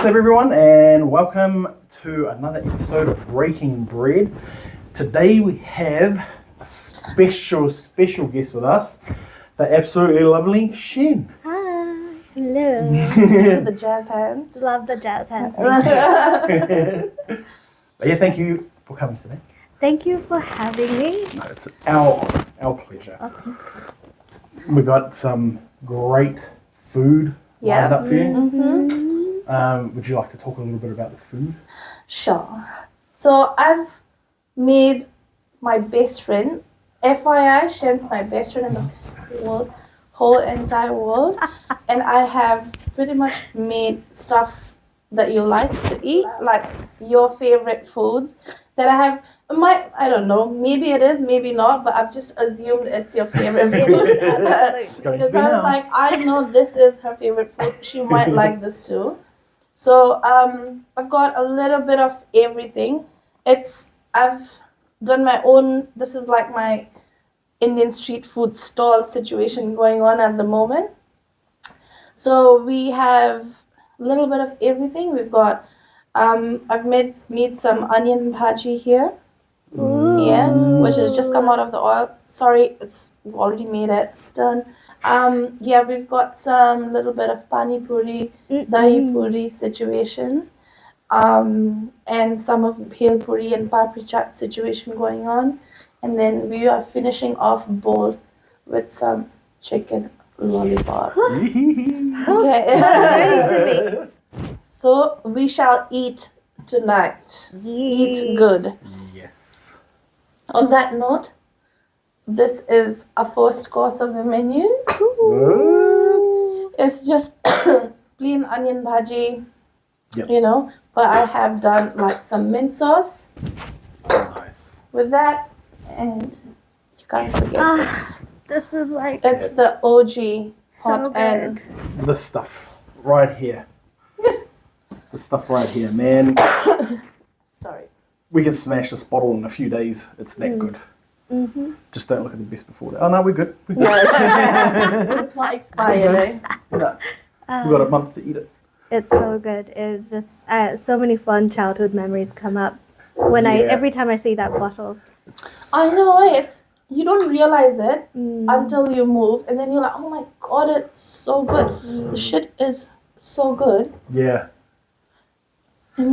everyone, and welcome to another episode of Breaking Bread. Today we have a special guest with us, the absolutely lovely Shen. Hi. Hello. The jazz hands. Love the jazz hands. But yeah, thank you for coming today. Thank you for having me. No, it's our pleasure. Okay. We got some great food lined up for you. Would you like to talk a little bit about the food? Sure. So I've made my best friend, FYI, Shen's my best friend in the whole entire world. And I have pretty much made stuff that you like to eat, like your favorite foods that I have. I don't know, maybe it is, maybe not, but I've just assumed it's your favorite food. It's going to Because be I was now. like, I know this is her favorite food. She might like this too. So I've got a little bit of everything. I've done my own. This is like my Indian street food stall situation going on at the moment. So we have a little bit of everything. We've got. I've made some onion bhaji here. Yeah, which has just come out of the oil. Sorry, we've already made it. It's done. Yeah, we've got some little bit of pani puri, dahi puri situation, and some of bhel puri and papri chaat situation going on, and then we are finishing off bowl with some chicken lollipop. Okay. Ready to me. So we shall eat tonight. Eat good. Yes. On that note, this is a first course of the menu. It's just plain onion bhaji, Yep. but I have done like some mint sauce Nice. with that, and you can't forget this. This is like It's the OG hot so and good. This stuff right here. This stuff right here, man. sorry. We can smash this bottle in a few days. It's that good. Just don't look at the best before that. Oh no, we're good. We're good. It's not expired. No. We've got a month to eat it. It's so good. It's just so many fun childhood memories come up when Yeah. every time I see that bottle. It's, I know you don't realize it until you move, and then you're like, oh my god, it's so good. The shit is so good. yeah.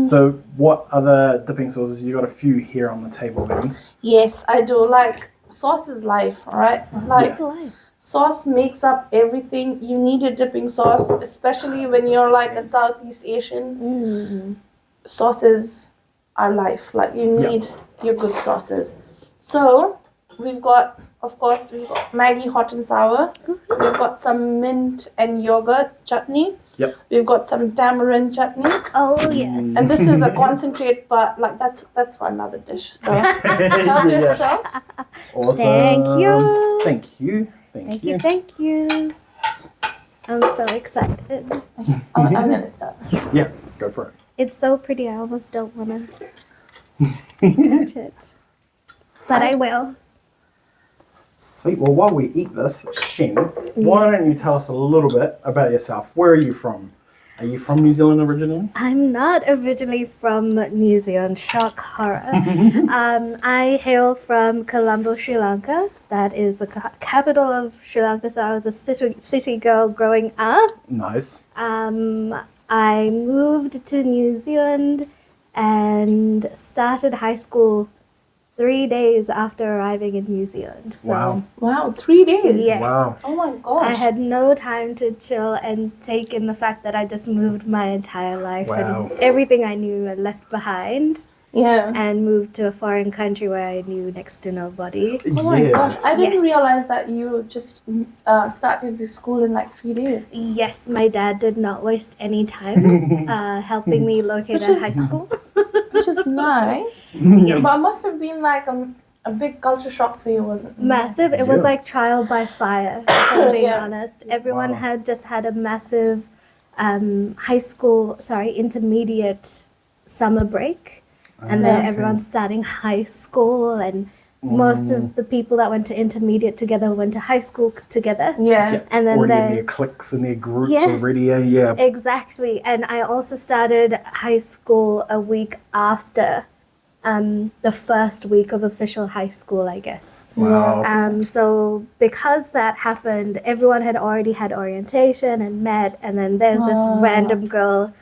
So what other dipping sauces? You got a few here on the table, baby. Yes, I do. Like, sauce is life, right? Like, It's life. sauce makes up everything. You need your dipping sauce, especially when you're like a Southeast Asian. Sauces are life. Like, you need your good sauces. So, we've got Maggi hot and sour. We've got some mint and yogurt chutney. Yep. We've got some tamarind chutney. Oh yes. And this is a concentrate, but like that's for another dish. So help yourself. Awesome. Thank you. Thank you. Thank you. Thank you. I'm so excited. I'm gonna start. Yeah, go for it. It's so pretty. I almost don't want to touch it, but I will. Sweet. Well, while we eat this, Shen, why don't you tell us a little bit about yourself? Where are you from? Are you from New Zealand originally? I'm not originally from New Zealand. Shock horror. I hail from Colombo, Sri Lanka. That is the capital of Sri Lanka. So I was a city girl growing up. Nice. I moved to New Zealand and started high school 3 days after arriving in New Zealand. So Wow, 3 days. Yes. Wow. Oh my gosh. I had no time to chill and take in the fact that I just moved my entire life Wow. and everything I knew I left behind Yeah. and moved to a foreign country where I knew next to nobody. Oh my gosh. I didn't Yes. realize that you just started to school in like 3 days. Yes, my dad did not waste any time helping me locate Which a is- high school. Which is nice. But it must have been like a big culture shock for you, wasn't it? Massive. It was Yeah. like trial by fire, if I'm being Yeah. honest. Everyone Wow. had just had a massive intermediate summer break. And then everyone's starting high school and most of the people that went to intermediate together went to high school together. Yeah. And then already in their there's cliques and their groups Yes. already. Yeah. exactly. And I also started high school a week after the first week of official high school, I guess. Wow. So because that happened, everyone had already had orientation and met, and then there's this random girl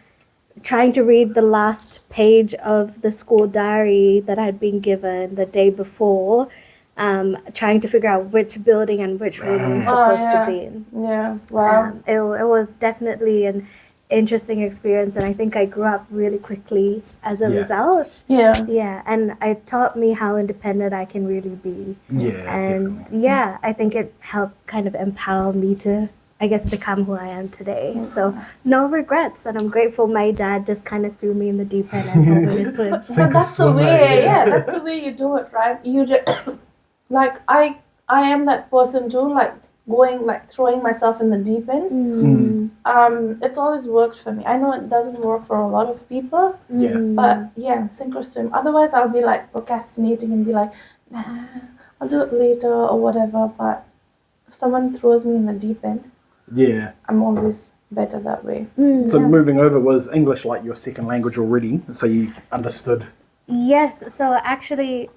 trying to read the last page of the school diary that I'd been given the day before, trying to figure out which building and which room we were supposed to be in. Yeah. Wow. It was definitely an interesting experience, and I think I grew up really quickly as a Yeah. result. Yeah. Yeah, and it taught me how independent I can really be. Yeah, And definitely. yeah, I think it helped kind of empower me to, I guess, become who I am today. So no regrets, and I'm grateful my dad just kind of threw me in the deep end and told me to swim. Sink or But that's the swim, way. yeah. Yeah, that's the way you do it, right? You just like I am that person too. Like throwing myself in the deep end. It's always worked for me. I know it doesn't work for a lot of people, Yeah. but yeah, sink or swim. Otherwise, I'll be like procrastinating and be like, nah, I'll do it later or whatever. But if someone throws me in the deep end, Yeah. I'm always better that way. So moving over, was English like your second language already? So you understood? Yes, so actually,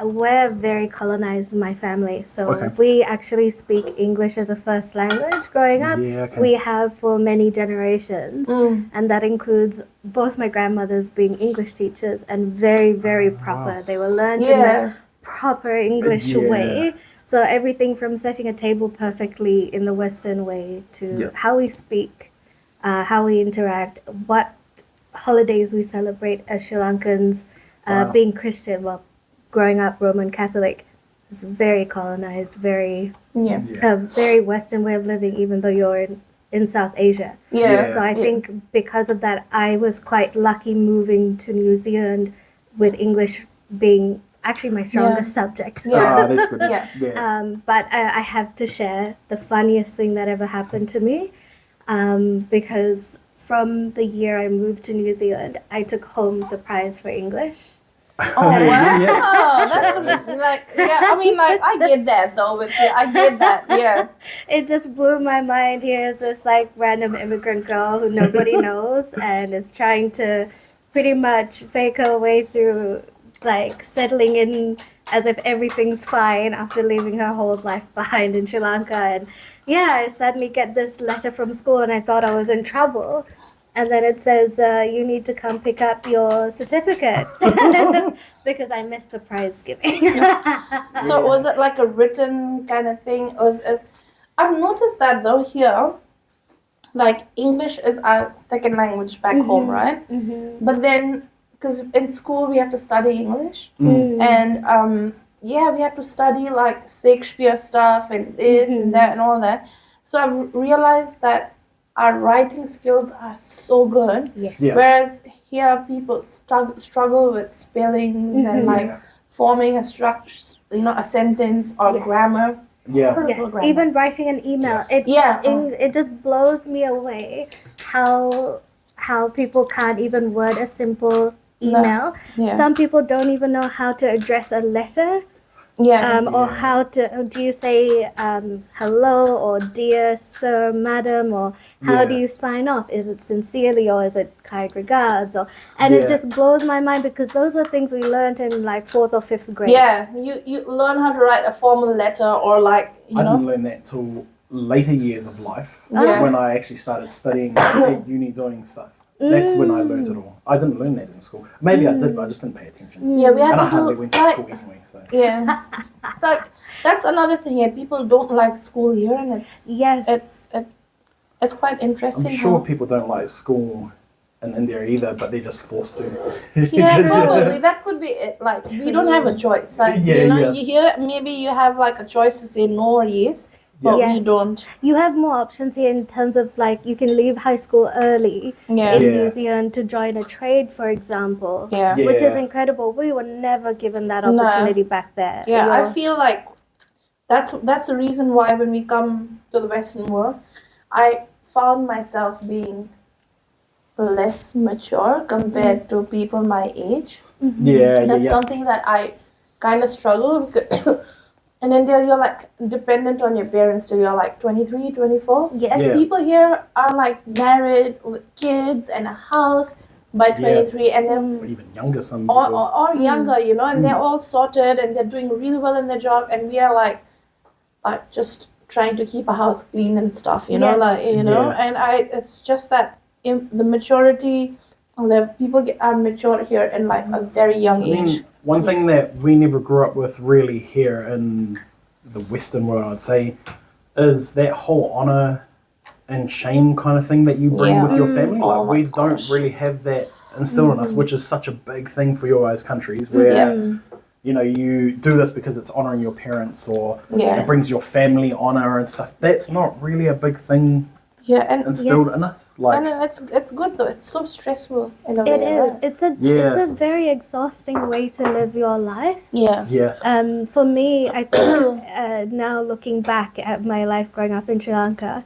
we're very colonized in my family. So Okay. we actually speak English as a first language growing up. Yeah, okay. We have for many generations, and that includes both my grandmothers being English teachers and very, very proper. They were learned in a proper English Yeah. way. So everything from setting a table perfectly in the Western way to how we speak, how we interact, what holidays we celebrate as Sri Lankans, being Christian, well, growing up Roman Catholic, is very colonized, very Yeah. Yeah. a very Western way of living, even though you're in South Asia. Yeah. So I think because of that, I was quite lucky moving to New Zealand with English being actually my strongest subject. Yeah. Ah, that's good. Yeah. Yeah. But I have to share the funniest thing that ever happened to me, because from the year I moved to New Zealand, I took home the prize for English. Oh wow! Yeah. That's like I mean like I get that though with you. I get that. Yeah. It just blew my mind. Here's this like random immigrant girl who nobody knows and is trying to pretty much fake her way through like settling in as if everything's fine after leaving her whole life behind in Sri Lanka. And yeah, I suddenly get this letter from school and I thought I was in trouble. And then it says, you need to come pick up your certificate because I missed the prize giving. So was it like a written kind of thing? I've noticed that though here, like English is our second language back home, right? But then, because in school we have to study English, and we have to study like Shakespeare stuff and this and that and all that. So I've realized that our writing skills are so good. Yes. Yeah. Whereas here people struggle with spellings and like forming a structure, a sentence or grammar. Yeah. Yes, even writing an email. It just blows me away how people can't even word a simple email. Yeah. Some people don't even know how to address a letter. Or how to, do you say hello or dear sir, madam, or how do you sign off? Is it sincerely or is it kind regards? And it just blows my mind because those were things we learned in like 4th or 5th grade. Yeah, you learn how to write a formal letter or like, I didn't learn that till later years of life when I actually started studying at uni doing stuff. That's when I learned it all. I didn't learn that in school. Maybe I did, but I just didn't pay attention. Yeah, we had And I to hardly do went to like, school anyway. So yeah, like that's another thing. Yeah, people don't like school here, and it's quite interesting. I'm sure people don't like school in India either, but they're just forced to. Yeah, probably that could be it. Like we don't have a choice. Like you hear maybe you have like a choice to say no or yes. But we don't. You have more options here in terms of like you can leave high school early in New Zealand to join a trade, for example. Which is incredible. We were never given that opportunity back there. Yeah, I feel like that's the reason why when we come to the Western world, I found myself being less mature compared to people my age. That's something that I kind of struggle because in India you're like dependent on your parents till you're like 23, 24. Yes. Yeah. People here are like married with kids and a house by 23, and then Or even younger, some or, people. or younger, you know, and they're all sorted and they're doing really well in their job, and we are like just trying to keep a house clean and stuff, you know, Yes. like, you know, Yeah. and it's just that the maturity, the people are mature here in like a very young I age. mean, one thing that we never grew up with really here in the Western world, I'd say, is that whole honor and shame kind of thing that you bring Yeah. with your family. Oh Like, my we gosh. don't really have that instilled in us, which is such a big thing for your guys' countries, where Yeah. you know, you do this because it's honoring your parents, or Yes. it brings your family honor and stuff. That's not really a big thing Yeah, and instilled Yes. in us. Like, and it's good though. It's so stressful in a way. It is. right? It's a Yeah. very exhausting way to live your life. Yeah. yeah, For me, I think now looking back at my life growing up in Sri Lanka,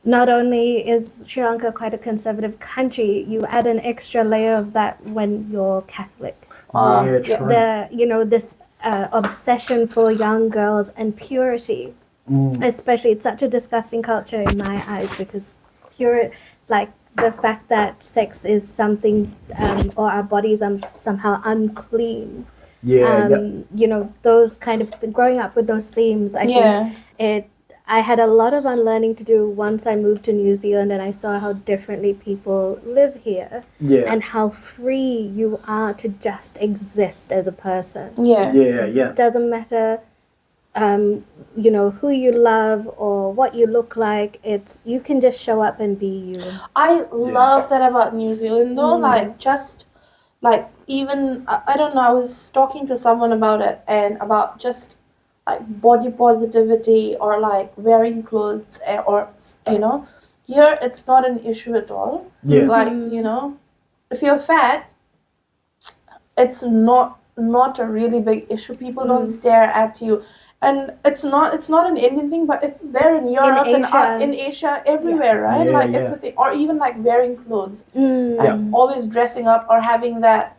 not only is Sri Lanka quite a conservative country, you add an extra layer of that when you're Catholic. yeah, true. This obsession for young girls and purity, especially, it's such a disgusting culture in my eyes, because like the fact that sex is something, or our bodies are somehow unclean. yeah, Those kind of growing up with those themes, I Yeah. think I had a lot of unlearning to do once I moved to New Zealand and I saw how differently people live here, yeah, and how free you are to just exist as a person. Yeah. yeah. It doesn't matter, who you love or what you look like. You can just show up and be you. I love that about New Zealand though. Like just like even I don't know. I was talking to someone about it and about just like body positivity or like wearing clothes or here it's not an issue at all. Yeah. Like if you're fat, it's not a really big issue. People don't stare at you. And it's not an Indian thing, but it's there in Europe Asia. and in Asia everywhere, right? Yeah, like yeah. it's a thing, or even like wearing clothes, Mm. and always dressing up or having that.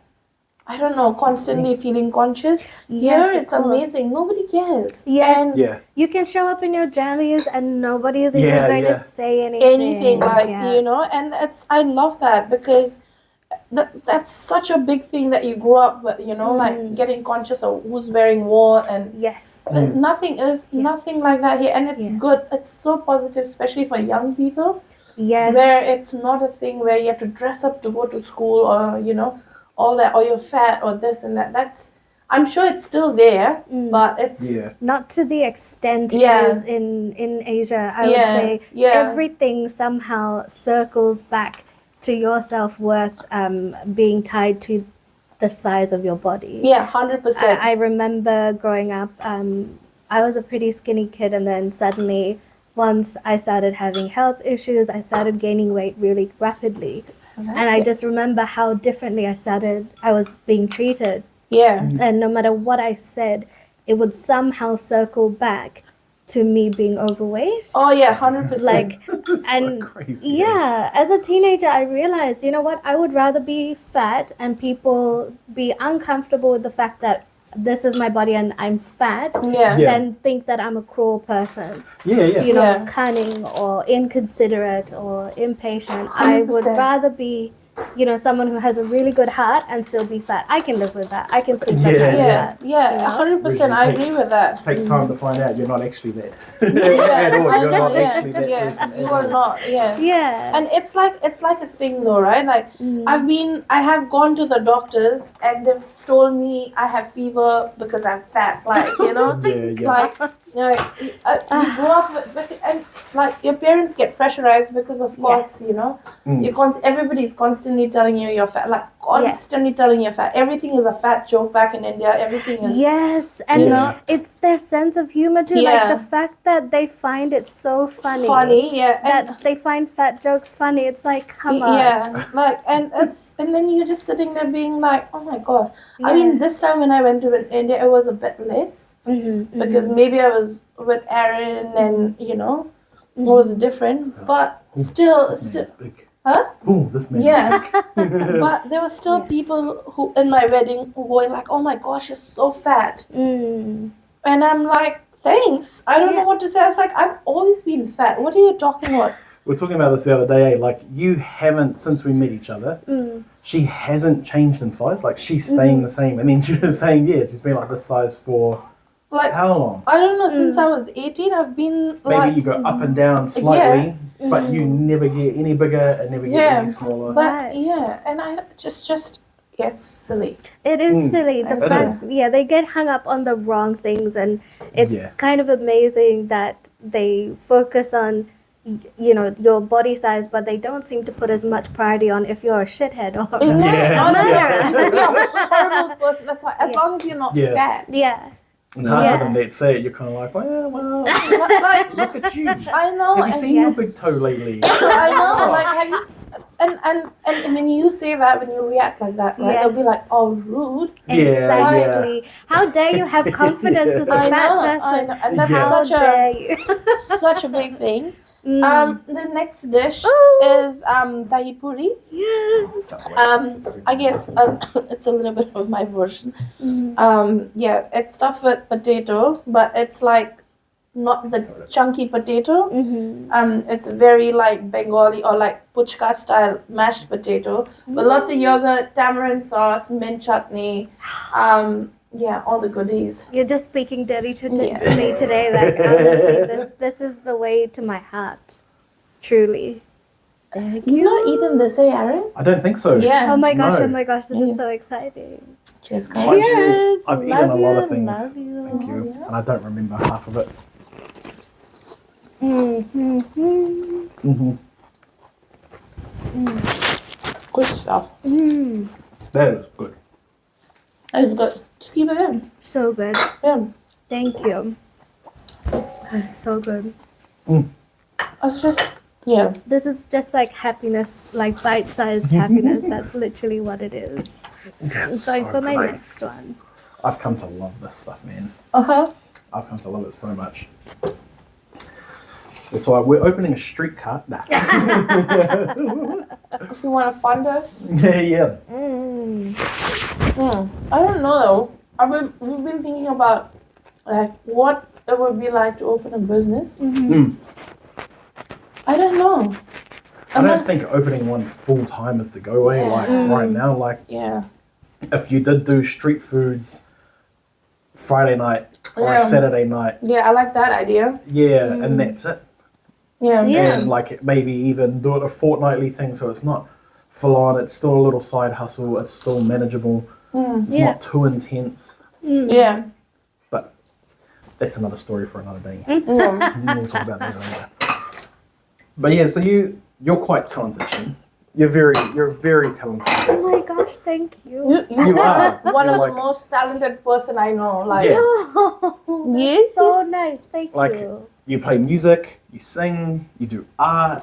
I don't know, constantly feeling conscious. Yes, Here of it's course. amazing. Nobody cares. Yes. And Yeah. You can show up in your jammies and nobody is even Yeah, going yeah. to say anything. anything like Yeah. and I love that because that's such a big thing that you grew up with, like getting conscious of who's wearing what and Yes. nothing like that here, and it's Yeah. good. It's so positive, especially for young people, Yes. where it's not a thing where you have to dress up to go to school or all that, or you're fat or this and that. That's I'm sure it's still there, but it's Yeah. Not to the extent Yeah. it is in Asia. I would Yeah, say yeah. everything somehow circles back to your self-worth being tied to the size of your body. 100%. I remember growing up, I was a pretty skinny kid, and then suddenly, once I started having health issues, I started gaining weight really rapidly. And I just remember how differently I was being treated. Yeah. And no matter what I said, it would somehow circle back to me being overweight. Oh yeah, 100%. Like, That's and so crazy. yeah, as a teenager, I realized, you know what, I would rather be fat and people be uncomfortable with the fact that this is my body and I'm fat Yeah. Yeah. than think that I'm a cruel person, Yeah, yeah. Yeah. cunning or inconsiderate or impatient. I would 100%. rather be, someone who has a really good heart and still be fat. I can live with that. I can sleep at Yeah, night with Yeah, that. yeah, 100%. I agree with that. Take time to find out you're not actually that. Yeah, At all. I You're know, not yeah, actually that yeah. person. You at are all. not, yeah. Yeah. And it's like a thing though, right? Like I have gone to the doctors and they've told me I have fever because I'm fat. Like, Yeah, yeah. like you grow up with and like your parents get pressurized because of course, everybody's constantly telling you you're fat. Like constantly telling you you're fat. Everything is a fat joke back in India. Everything is Yes, and Yeah. it's their sense of humor too. Yeah. Like the fact that they find it so funny, yeah. And that they find fat jokes funny. It's like, come on. yeah, like and then you're just sitting there being like, oh my god. I Yeah. mean, this time when I went to India, it was a bit less because maybe I was with Aaron and it was different. But still, This man's big. Huh? Oh, this man. Yeah. But there were still people who in my wedding who were like, "Oh my gosh, you're so fat," Mm. and I'm like, "Thanks." I don't know what to say. I was like, "I've always been fat. What are you talking about?" We were talking about this the other day. Like, you haven't, since we met each other, she hasn't changed in size. Like, she's staying the same. And then she was saying, yeah, she's been like this size for Like, how long? I don't know. Since I was 18, I've been Maybe like, you go up and down slightly, but you never get any bigger and never get any smaller. but Right. yeah, and I just it's silly. It is silly. The It fact, is. they get hung up on the wrong things, and it's Yeah. kind of amazing that they focus on, your body size, but they don't seem to put as much priority on if you're a shithead or. You're a horrible person. That's why. As long as you're not Yeah. fat. Yeah. And half Yeah. of them that say it, you're kind of like, well, Like, look at you. I know. Have you and- seen your big toe lately? I know, like, have you, and when you say that, when you react like that, right, they'll be Yes. like, oh, rude. Yeah, Exactly. How dare you have confidence as a I fat know, person? and that's Yeah. How dare you? such a big thing. Mm. The next dish Ooh. is dahi puri. Yes. I guess it's a little bit of my version. Yeah, it's stuffed with potato, but it's like not the chunky potato. It's very like Bengali or like puchka style mashed potato with lots of yogurt, tamarind sauce, mint chutney. Yeah, all the goodies. You're just speaking dirty to me Yeah. today. Like, honestly, this is the way to my heart. Truly. Thank You've you. not eaten this, eh, Aaron? I don't think so. Yeah. Oh my gosh, No. oh my gosh, this Yeah. is so exciting. Cheers, I've guys. actually- Cheers. I've eaten a Love lot you, of things. love you. Thank you. Yeah. And I don't remember half of it. Good stuff. That is good. It's good. Just keep it in. So good. Yeah. Thank you. That's so good. It's just, yeah. This is just like happiness, like bite-sized happiness. That's literally what it is. That's Going for my good. next one. I've come to love this stuff, man. Uh-huh. I've come to love it so much. That's why we're opening a street cart. Nah. If you want to fund us. Yeah. I don't know though. We've been thinking about like what it would be like to open a business. I don't know. I don't think opening one full time is the go way. Like right now, like Yeah. if you did do street foods Friday night or a Yeah. Saturday night, Yeah, I like that idea. yeah, and that's it. Yeah. Yeah. And like maybe even do it a fortnightly thing, so it's not full on. It's still a little side hustle. It's still manageable. It's Yeah. not too intense. Yeah. But that's another story for another day. Yeah. We'll talk about that later. But yeah, so you're quite talented, Shen. You're a very talented Oh person. my gosh, thank you. You are. one You're of like- the most talented person I know. Like Yeah. Oh, that's Yes. so nice. Thank Like you. you play music, you sing, you do art,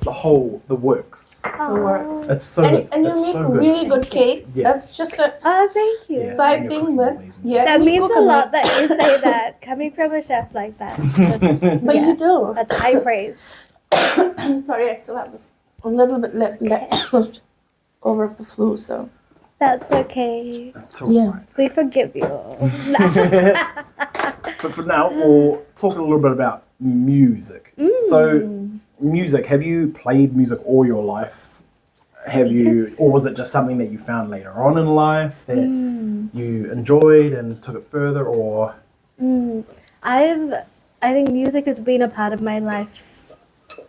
the works. the works. It's so And good. you It's make so good. really good cakes. Yeah. That's just a Oh, thank you. Yeah. side and your thing, cooking's but amazing. yeah. That you means cook a lot that you say that coming from a chef like that. Just, But yeah, you do. that's high praise. I'm sorry, I still have a little bit left over of the flu, so That's okay. That's all right. We forgive you. But for now, we'll talk a little bit about music. So, music, have you played music all your life? Have you, or was it just something that you found later on in life that you enjoyed and took it further, or? I think music has been a part of my life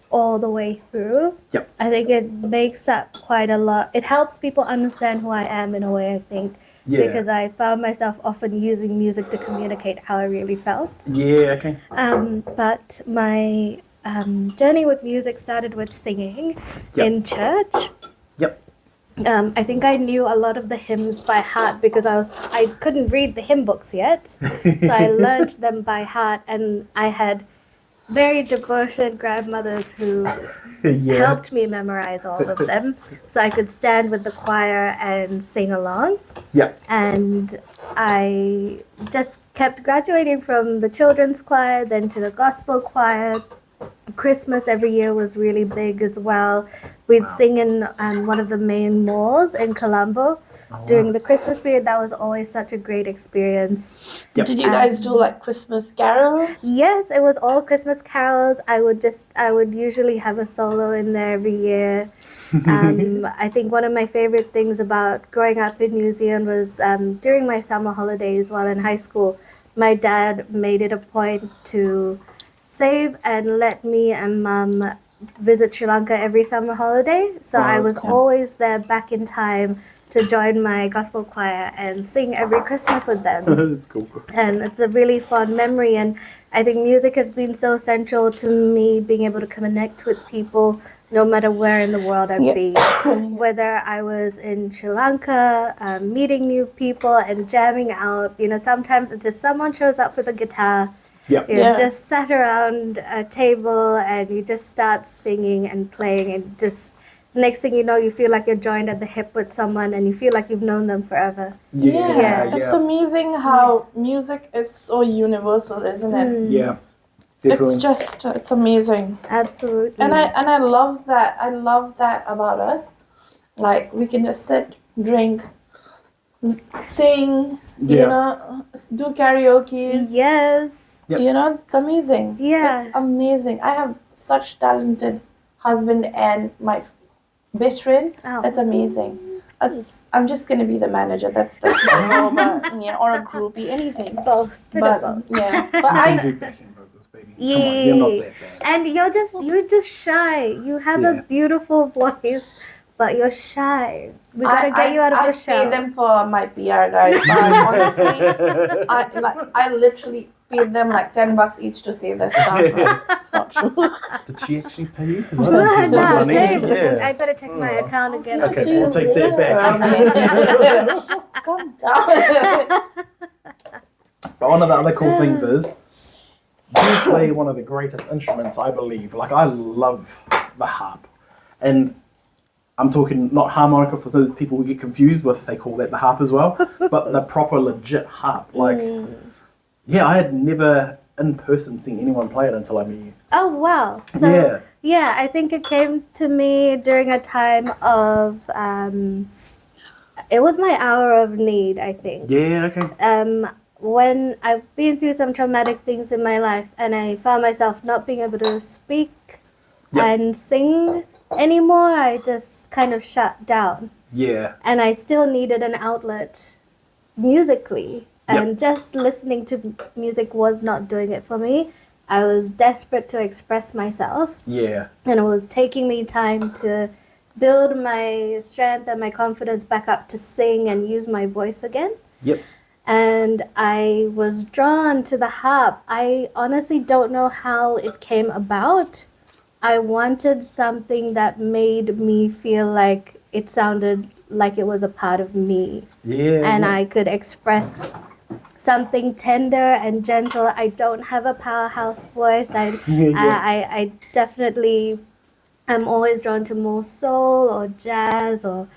all the way through. Yep. I think it makes up quite a lot. It helps people understand who I am in a way, I think. Yeah. Because I found myself often using music to communicate how I really felt. Yeah, okay. But my journey with music started with singing Yep. in church. Yep. I think I knew a lot of the hymns by heart because I couldn't read the hymn books yet, so I learned them by heart, and I had very devoted grandmothers who Yeah. helped me memorize all of them, so I could stand with the choir and sing along. Yeah. And I just kept graduating from the children's choir, then to the gospel choir, Christmas every year was really big as well. We'd sing in one of the main malls in Colombo. During the Christmas period, that was always such a great experience. Yep. Did you guys do like Christmas carols? Yes, it was all Christmas carols. I would usually have a solo in there every year. I think one of my favorite things about growing up in New Zealand was during my summer holidays while in high school, my dad made it a point to save and let me and mum visit Sri Lanka every summer holiday. So I was always there back in time to join my gospel choir and sing every Christmas with them. That's cool. And it's a really fond memory, and I think music has been so central to me being able to connect with people no matter where in the world I'd be. Whether I was in Sri Lanka, meeting new people and jamming out, sometimes it's just someone shows up with a guitar. Yep. You just sat around a table and you just start singing and playing, and just next thing you know, you feel like you're joined at the hip with someone and you feel like you've known them forever. It's amazing how music is so universal, isn't it? Yeah, definitely. It's amazing. Absolutely. And I love that. I love that about us. Like, we can just sit, drink, sing, do karaoke. Yes. Yep. It's amazing. Yeah. It's amazing. I have such talented husband and my best friend. Oh. That's amazing. I'm just gonna be the manager. That's my role, but, or a groupie, anything. Both. But both. yeah, but You can I do backing vocals, baby. Come on, you're not that bad. And you're just shy. You have a beautiful voice, but you're shy. We gotta get you out of your shell. I pay them for my PR, guys. But honestly, I literally paid them like $10 each to say this stuff. It's not true. Did she actually pay you? 'Cause I don't give No, money. same. I better check my account again. Okay, I'll take that back. Calm down. But one of the other cool things is you play one of the greatest instruments, I believe. Like, I love the harp. And I'm talking not harmonica for those people who get confused with, they call that the harp as well, but the proper legit harp. Like, yeah, I had never in person seen anyone play it until I met you. Oh, wow. So, yeah, I think it came to me during a time of, it was my hour of need, I think. Yeah, okay. When I've been through some traumatic things in my life and I found myself not being able to speak and sing anymore, I just kind of shut down. Yeah. And I still needed an outlet musically. And just listening to music was not doing it for me. I was desperate to express myself. Yeah. And it was taking me time to build my strength and my confidence back up to sing and use my voice again. Yep. And I was drawn to the harp. I honestly don't know how it came about. I wanted something that made me feel like it sounded like it was a part of me. Yeah. And I could express something tender and gentle. I don't have a powerhouse voice. I definitely am always drawn to more soul or jazz or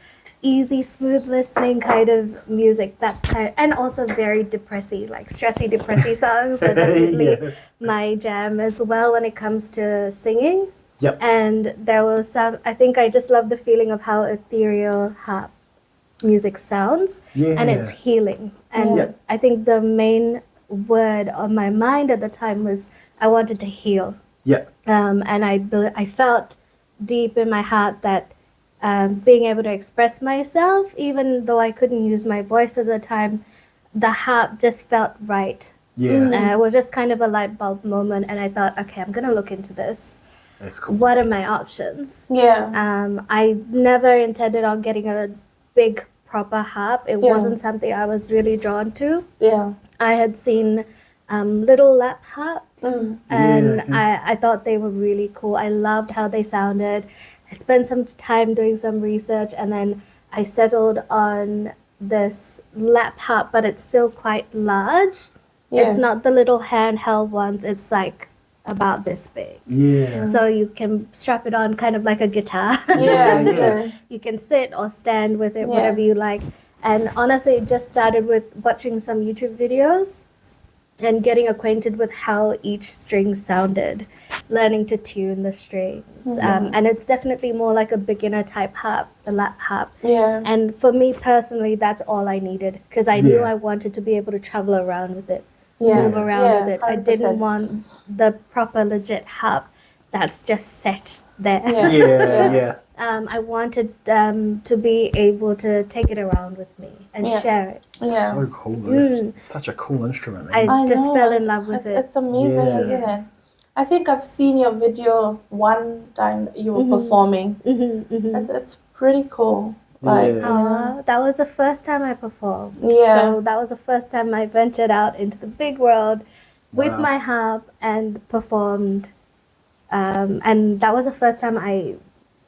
easy, smooth listening kind of music. That's and also very depressy, like depressy songs are definitely my jam as well when it comes to singing. Yep. And there was I think I just love the feeling of how ethereal harp music sounds, and it's healing. And I think the main word on my mind at the time was I wanted to heal. And I felt deep in my heart that being able to express myself, even though I couldn't use my voice at the time, the harp just felt right. It was just kind of a light bulb moment, and I thought, okay, I'm gonna look into this. That's cool. What are my options? I never intended on getting a big proper harp. It wasn't something I was really drawn to. I had seen little lap harps, and I thought they were really cool. I loved how they sounded. I spent some time doing some research, and then I settled on this lap harp, but it's still quite large. It's not the little handheld ones. It's like about this big. So you can strap it on kind of like a guitar. You can sit or stand with it, whatever you like. And honestly, it just started with watching some YouTube videos and getting acquainted with how each string sounded. learning to tune the strings. And it's definitely more like a beginner type harp, the lap harp. Yeah. And for me personally, that's all I needed because I knew Yeah. I wanted to be able to travel around with it, Yeah. move around Yeah, with it. I 100%. didn't want the proper legit harp that's just set there. Yeah. Yeah, yeah. I wanted to be able to take it around with me and Yeah. share it. Yeah. So cool, though. Mm. It's such a cool instrument, I man. just know, fell in it's- love with it. It's amazing, Yeah. isn't it? I think I've seen your video one time that you were performing. It's pretty cool. Like, Yeah. That was the first time I performed. Yeah. So that was the first time I ventured out into the big world with Wow. my harp and performed. And that was the first time I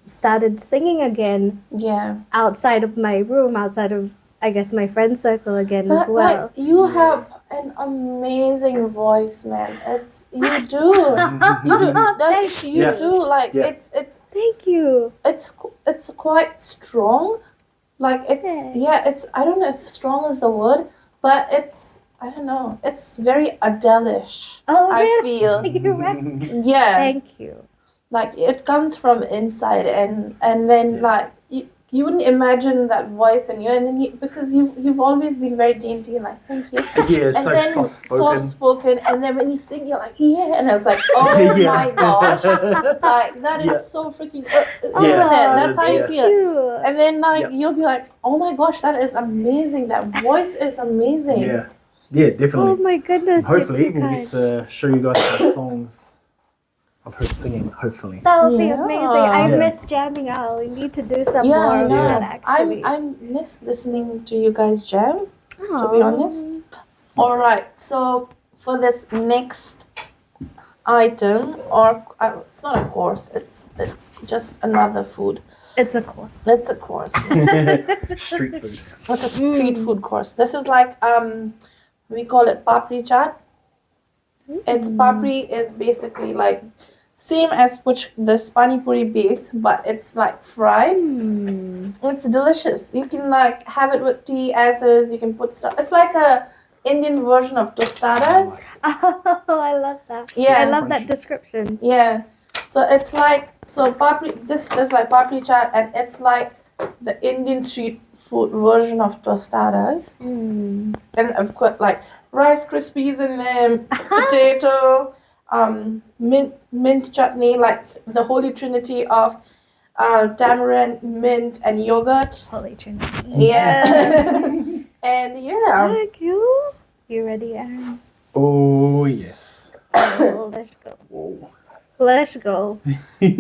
started singing again yeah. outside of my room, outside of, I guess, my friend circle again as But well. like, you have an amazing voice, man. You do. You do. That's, you Yeah. do. Like, Yeah. it's Thank you. it's quite strong. Like it's I don't know if strong is the word, but it's I don't know. It's very Adele-ish. Oh, I really? feel. You're right. Yeah. Thank you. Like it comes from inside and then like you wouldn't imagine that voice in you and then because you've always been very dainty and like thank you. Yeah, And so then soft spoken. soft-spoken, and then when you sing, you're like, yeah, and I was like, oh Yeah. my gosh, like that is Yeah. so freaking, isn't Yeah, it? it That's is, how you yeah. feel. Cute. And then like Yep. you'll be like, oh my gosh, that is amazing. That voice is amazing. Yeah. Yeah, Oh definitely. my goodness. you're Hopefully, too we'll kind. get to show you guys some songs of her singing, hopefully. That would be Yeah. amazing. I Yeah. miss jamming out. We need to do some Yeah, more I of know. that actually. I miss listening to you guys jam. To be Aw. honest. All right, so for this next item, or it's not a course, it's just another food. It's a course. That's a course. Street food. It's a street food course. This is like we call it papri chaat. It's papri is basically like same as this pani puri base, but it's like fried. It's delicious. You can like have it with tea as is. You can put stuff. It's like a Indian version of tostadas. Oh, I love that. Yeah. I love that Crunchy. description. Yeah. So it's like papri. This is like papri chaat, and it's like the Indian street food version of tostadas. And I've got like Rice Krispies in them, potato, mint chutney, like the holy trinity of tamarind, mint, and yogurt. Holy Trinity. Yeah. And yeah. Thank you. You ready, Aaron? Oh, yes. Oh, let's go. Whoa. Let's go. Here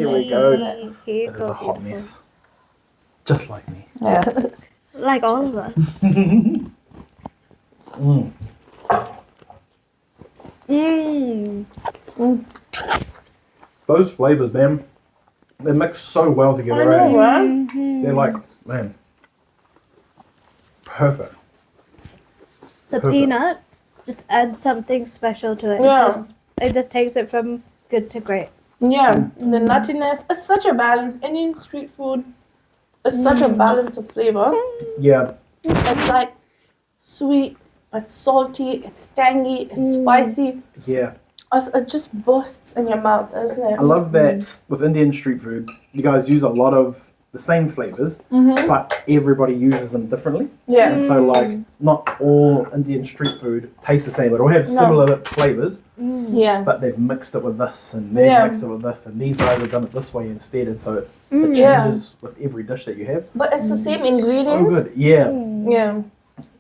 we go. Isn't Here That is a go, hot beautiful. mess. Just like me. Yeah. Like all of us. Mm. Those flavors, man, they mix so well together. I know, eh? right? They're like, man, perfect. The Perfect. peanut just adds something special to it. Yeah. It just takes it from good to great. Yeah, the nuttiness. It's such a balance. Indian street food is such a balance of flavor. Yeah, It's like sweet, it's salty, it's tangy, it's spicy. yeah. It just bursts in your mouth, isn't it? I love that with Indian street food, you guys use a lot of the same flavors, but everybody uses them differently. Yeah. And so, like, not all Indian street food tastes the same. It'll have similar flavors, Yeah. but they've mixed it with this, and they've Yeah. mixed it with this, and these guys have done it this way instead. And so it Yeah. changes with every dish that you have. But it's the same So ingredients. good. Yeah, Yeah.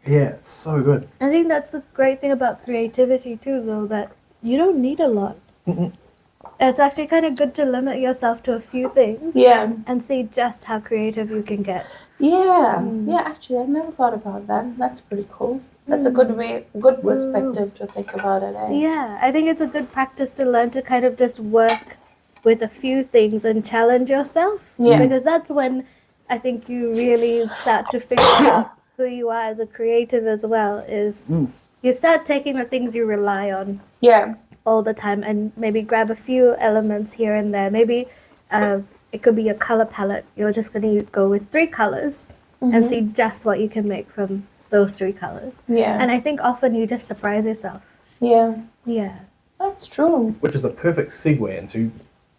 yeah, it's so good. I think that's the great thing about creativity too, though, that you don't need a lot. It's actually kind of good to limit yourself to a few things Yeah. and see just how creative you can get. Yeah. Yeah, actually, I never thought about that. That's pretty cool. That's a good good perspective to think about it. Eh? Yeah, I think it's a good practice to learn to kind of just work with a few things and challenge yourself. Yeah. Because that's when I think you really start to figure out who you are as a creative as well, is you start taking the things you rely on Yeah. all the time and maybe grab a few elements here and there. Maybe it could be a color palette. You're just going to go with 3 colors and see just what you can make from those 3 colors. Yeah. And I think often you just surprise yourself. Yeah. Yeah. That's true. which is a perfect segue into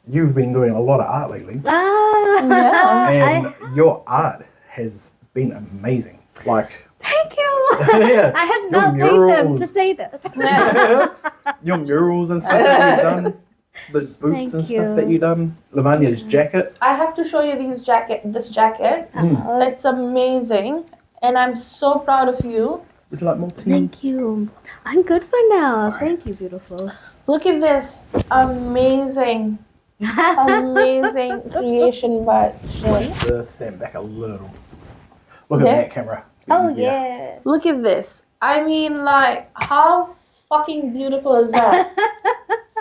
you've been doing a lot of art lately, Ah, and your art has been amazing. Like, thank you. yeah, I have your not paid them to murals, say this. your murals and stuff that you've done, the boots Thank and you. stuff that you've done, Lavanya's jacket. I have to show you this jacket. Oh, It's amazing, and I'm so proud of you. Would you like more tea? thank you. I'm good for now. Thank you, beautiful. Look at this amazing creation by Shen. Stand back a little. Look Yeah. at that camera. Be Oh easier. yeah. Look at this. I mean, like, how fucking beautiful is that?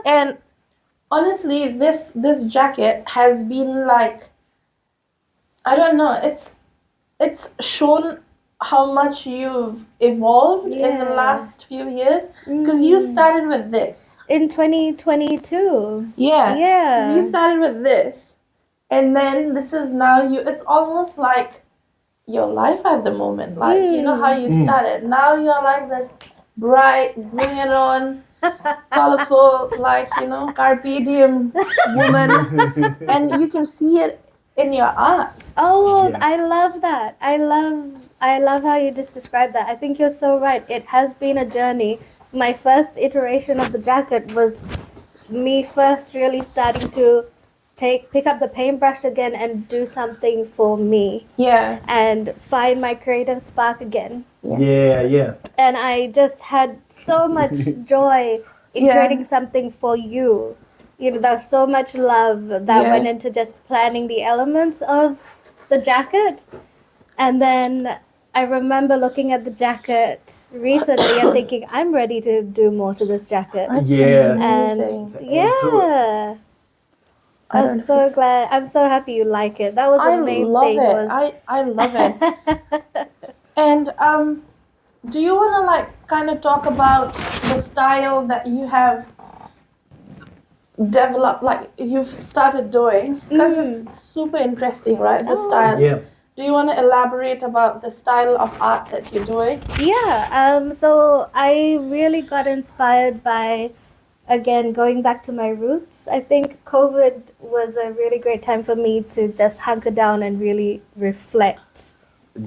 And honestly, this jacket has been like, I don't know. It's shown how much you've evolved in the Yeah. last few years. Because you started with this. In 2022. Yeah. Yeah. 'Cause you started with this, and then this is now you. It's almost like your life at the moment. Like you know how you started. Now you're like this bright, bring it on, colorful, like carpe diem woman, and you can see it in your art. Oh, Yeah. I love that. I love how you just described that. I think you're so right. It has been a journey. My first iteration of the jacket was me first really starting to pick up the paintbrush again and do something for me Yeah. and find my creative spark again. Yeah. And I just had so much joy in Yeah. creating something for you. You know, there was so much love that Yeah. went into just planning the elements of the jacket. And then I remember looking at the jacket recently and thinking, I'm ready to do more to this jacket. That's Yeah. amazing. To add to Yeah. I don't I'm so glad. I'm so happy you like it. That was I the main love thing. it. Was I love it. And do you want to like kind of talk about the style that you have developed, like you've started doing? Because it's super interesting, right? The style. Yeah. Do you want to elaborate about the style of art that you're doing? Yeah, so I really got inspired by, again, going back to my roots. I think COVID was a really great time for me to just hunker down and really reflect.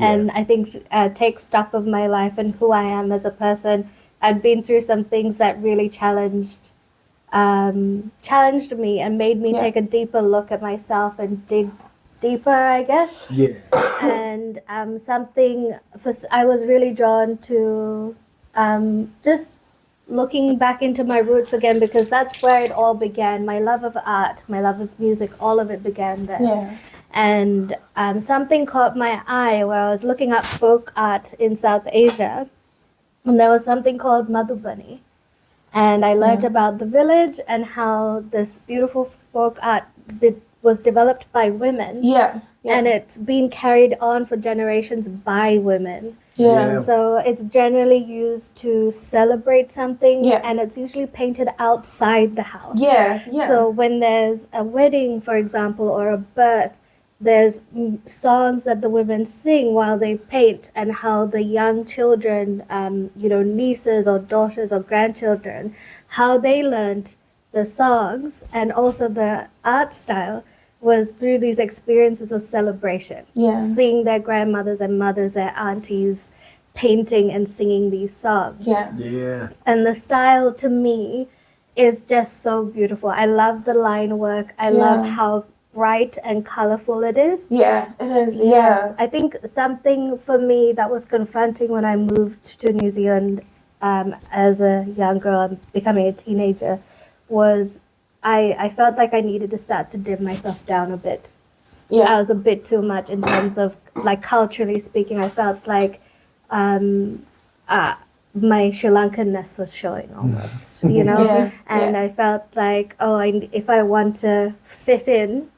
And I think take stock of my life and who I am as a person. I'd been through some things that really challenged me and made me Yeah. take a deeper look at myself and dig deeper, I guess. Yeah. And I was really drawn to just looking back into my roots again, because that's where it all began. My love of art, my love of music, all of it began there. Yeah. And something caught my eye where I was looking up folk art in South Asia, and there was something called Madhubani. And I learned about the village and how this beautiful folk art was developed by women. Yeah. Yeah. And it's been carried on for generations by women. yeah. Yeah. So it's generally used to celebrate something, Yeah. and it's usually painted outside the house. Yeah. Yeah. So when there's a wedding, for example, or a birth, there's songs that the women sing while they paint, and how the young children, nieces or daughters or grandchildren, how they learned the songs and also the art style was through these experiences of celebration. Yeah. Seeing their grandmothers and mothers, their aunties, painting and singing these songs. Yeah. Yeah. And the style to me is just so beautiful. I love the line work. I love how bright and colorful it is. Yeah. It is. Yes, Yeah. I think something for me that was confronting when I moved to New Zealand as a young girl and becoming a teenager was I felt like I needed to start to dim myself down a bit. I Yeah. was a bit too much in terms of, like, culturally speaking. I felt like my Sri Lankanness was showing almost, Yeah, And I felt like, if I want to fit in,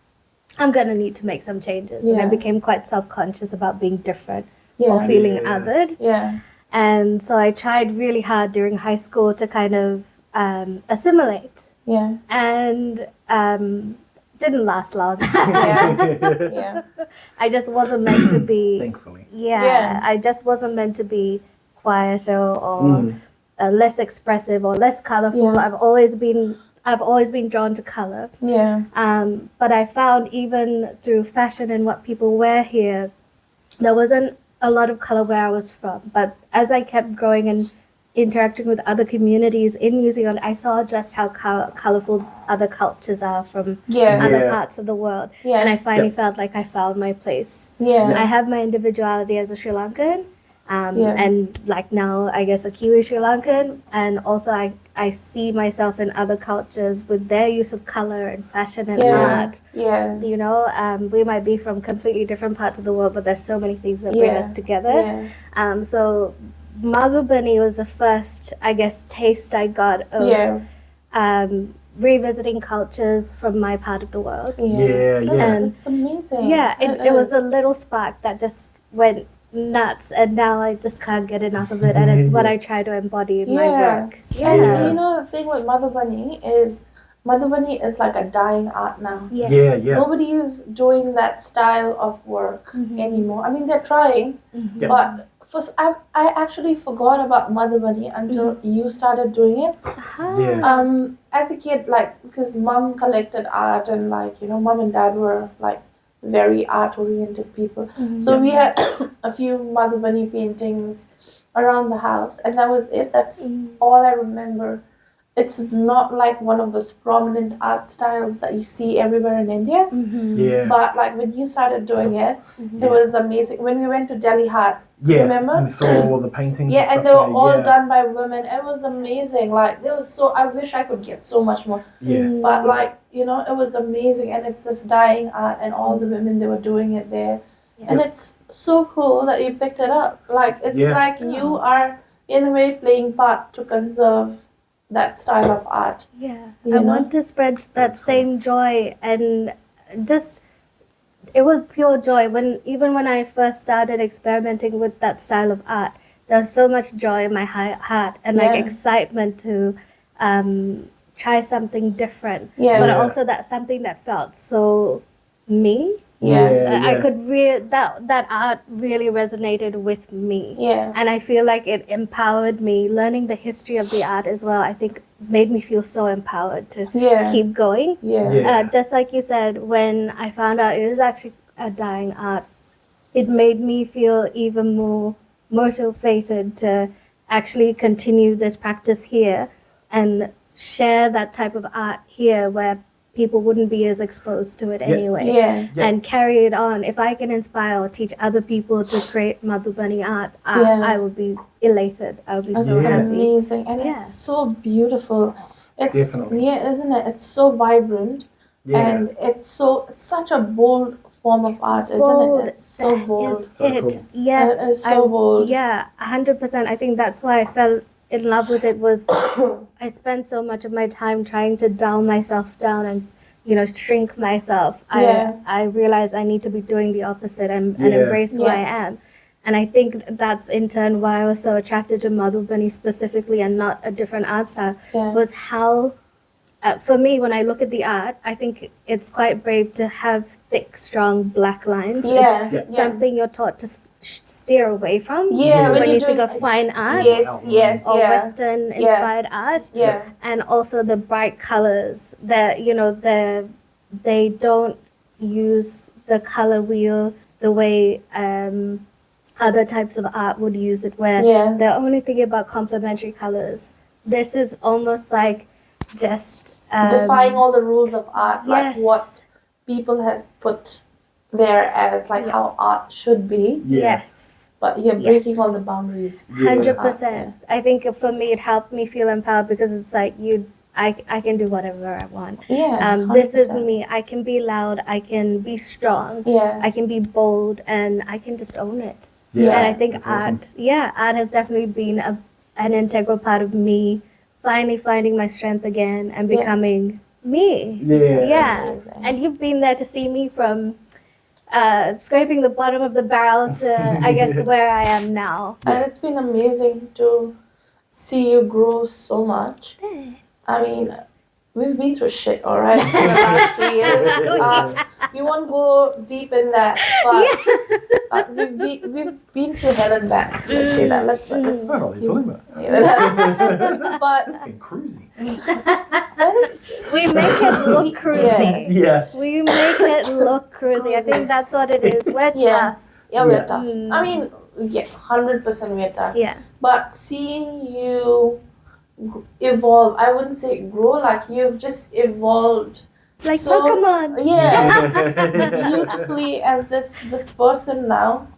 I'm going to need to make some changes. And I Yeah. became quite self-conscious about being different Yeah. or feeling Yeah. othered. Yeah. And so I tried really hard during high school to kind of assimilate. Yeah. And didn't last long. Yeah. Yeah. I just wasn't meant to be. Thankfully. Yeah, Yeah. I just wasn't meant to be quieter or less expressive or less colorful. Yeah. I've always been drawn to color. Yeah. But I found even through fashion and what people wear here, there wasn't a lot of color where I was from. But as I kept growing and interacting with other communities in New Zealand, I saw just how colorful other cultures are from Yeah. other Yeah. parts of the world. Yeah. And I finally Yep. felt like I found my place. Yeah. I have my individuality as a Sri Lankan, Yeah. and like now, I guess a Kiwi Sri Lankan, and also I see myself in other cultures with their use of color and fashion and Yeah. art. Yeah. You know, we might be from completely different parts of the world, but there's so many things that bring Yeah. us together. Yeah. So Madhubani was the first, I guess, taste I got of Yeah. revisiting cultures from my part of the world. Yeah, yeah. It's amazing. Yeah, it was is. a little spark that just went nuts, and now I just can't get enough of it, and it's what I try to embody in my work. And Yeah. you know the thing with Madhubani is like a dying art now. Yeah. Yeah, yeah. Nobody is doing that style of work Mhm. anymore. I mean, they're trying, Mhm. Yeah. but I actually forgot about Madhubani until you started doing it. Uh-huh. Yeah. As a kid, like, because mom collected art and, like, you know, mom and dad were like very art oriented people. Mhm. So we had a few Madhubani paintings around the house, and that was it. That's Mhm. all I remember. It's not like one of those prominent art styles that you see everywhere in India. Mhm. Yeah. But like when you started doing it, Mhm. it was amazing. When we went to Delhi Hat, Yeah. remember? And we saw all the paintings. yeah, and and they stuff were all there. done by women. It was amazing. Like there was so I wish I could get so much more. Yeah. But like, you know, it was amazing, and it's this dying art, and all the women they were doing it there, and it's so cool that you picked it up. Like it's Yeah. like you are in a way playing part to conserve that style of art. Yeah, You I know? want to spread that That's cool. same joy, and just it was pure joy even when I first started experimenting with that style of art. There was so much joy in my heart and like Yeah. excitement to try something different, Yeah. but Yeah. also that something that felt so me. Yeah. I could that art really resonated with me. Yeah. And I feel like it empowered me. Learning the history of the art as well, I think made me feel so empowered to Yeah. keep going. Yeah. Yeah. Just like you said, when I found out it is actually a dying art, it made me feel even more motivated to actually continue this practice here and share that type of art here where people wouldn't be as exposed to it Yeah. anyway. Yeah. Yeah. And carry it on. If I can inspire or teach other people to create Madhubani art, Yeah. I would be elated. I would be It's so Yeah. happy. amazing, and Yeah. it's so beautiful. It's Definitely. yeah, isn't it? It's so vibrant, Yeah. and it's such a bold form of art, isn't Bold, it? It's so that bold. is So it. cool. Yes. It is so bold. Yeah, 100%. I think that's why I fell in love with it was I spent so much of my time trying to dull myself down and, shrink myself. Yeah. I realized I need to be doing the opposite and Yeah. embrace who I Yeah. am. And I think that's in turn why I was so attracted to Madhubani specifically and not a different art style, Yeah. was how, for me, when I look at the art, I think it's quite brave to have thick, strong black lines. Yeah. Yeah. It's something you're taught to steer away from. Yeah, When when you you're think doing of fine art yes, yes, or yeah, Western inspired art, yeah, and also the bright colors that they don't use the color wheel the way other types of art would use it, where yeah, they're only thinking about complementary colors. This is almost like just defying all the rules of art, like yes. what people has put there as like how art should be, Yeah. Yes. but you're Yes. breaking all the boundaries. 100%. I think for me, it helped me feel empowered because it's like I can do whatever I want. Yeah, This is 100%. me. I can be loud. I can be strong. Yeah, I can be bold, and I can just own it. Yeah. And I think That's art, awesome. art has definitely been an integral part of me finally finding my strength again and Yeah. becoming me. Yeah. Yeah. amazing. And you've been there to see me from scraping the bottom of the barrel to, I guess, where I am now. And it's been amazing to see you grow so much. I mean, we've been through shit, all right, for the last 3 years. we won't go deep in that, but we've been to hell and back. Let's say that. Let's I don't know what you're talking about. But It's been cruisy. We make it look cruisy. Yeah. We make it look cruisy. I think that's what it is. We're yeah, Yeah. we're tough. Mm. I mean, yeah, 100% we're tough. yeah. But seeing you evolve, I wouldn't say grow, like you've just evolved. Like so, Pokemon. Yeah, beautifully as this person now,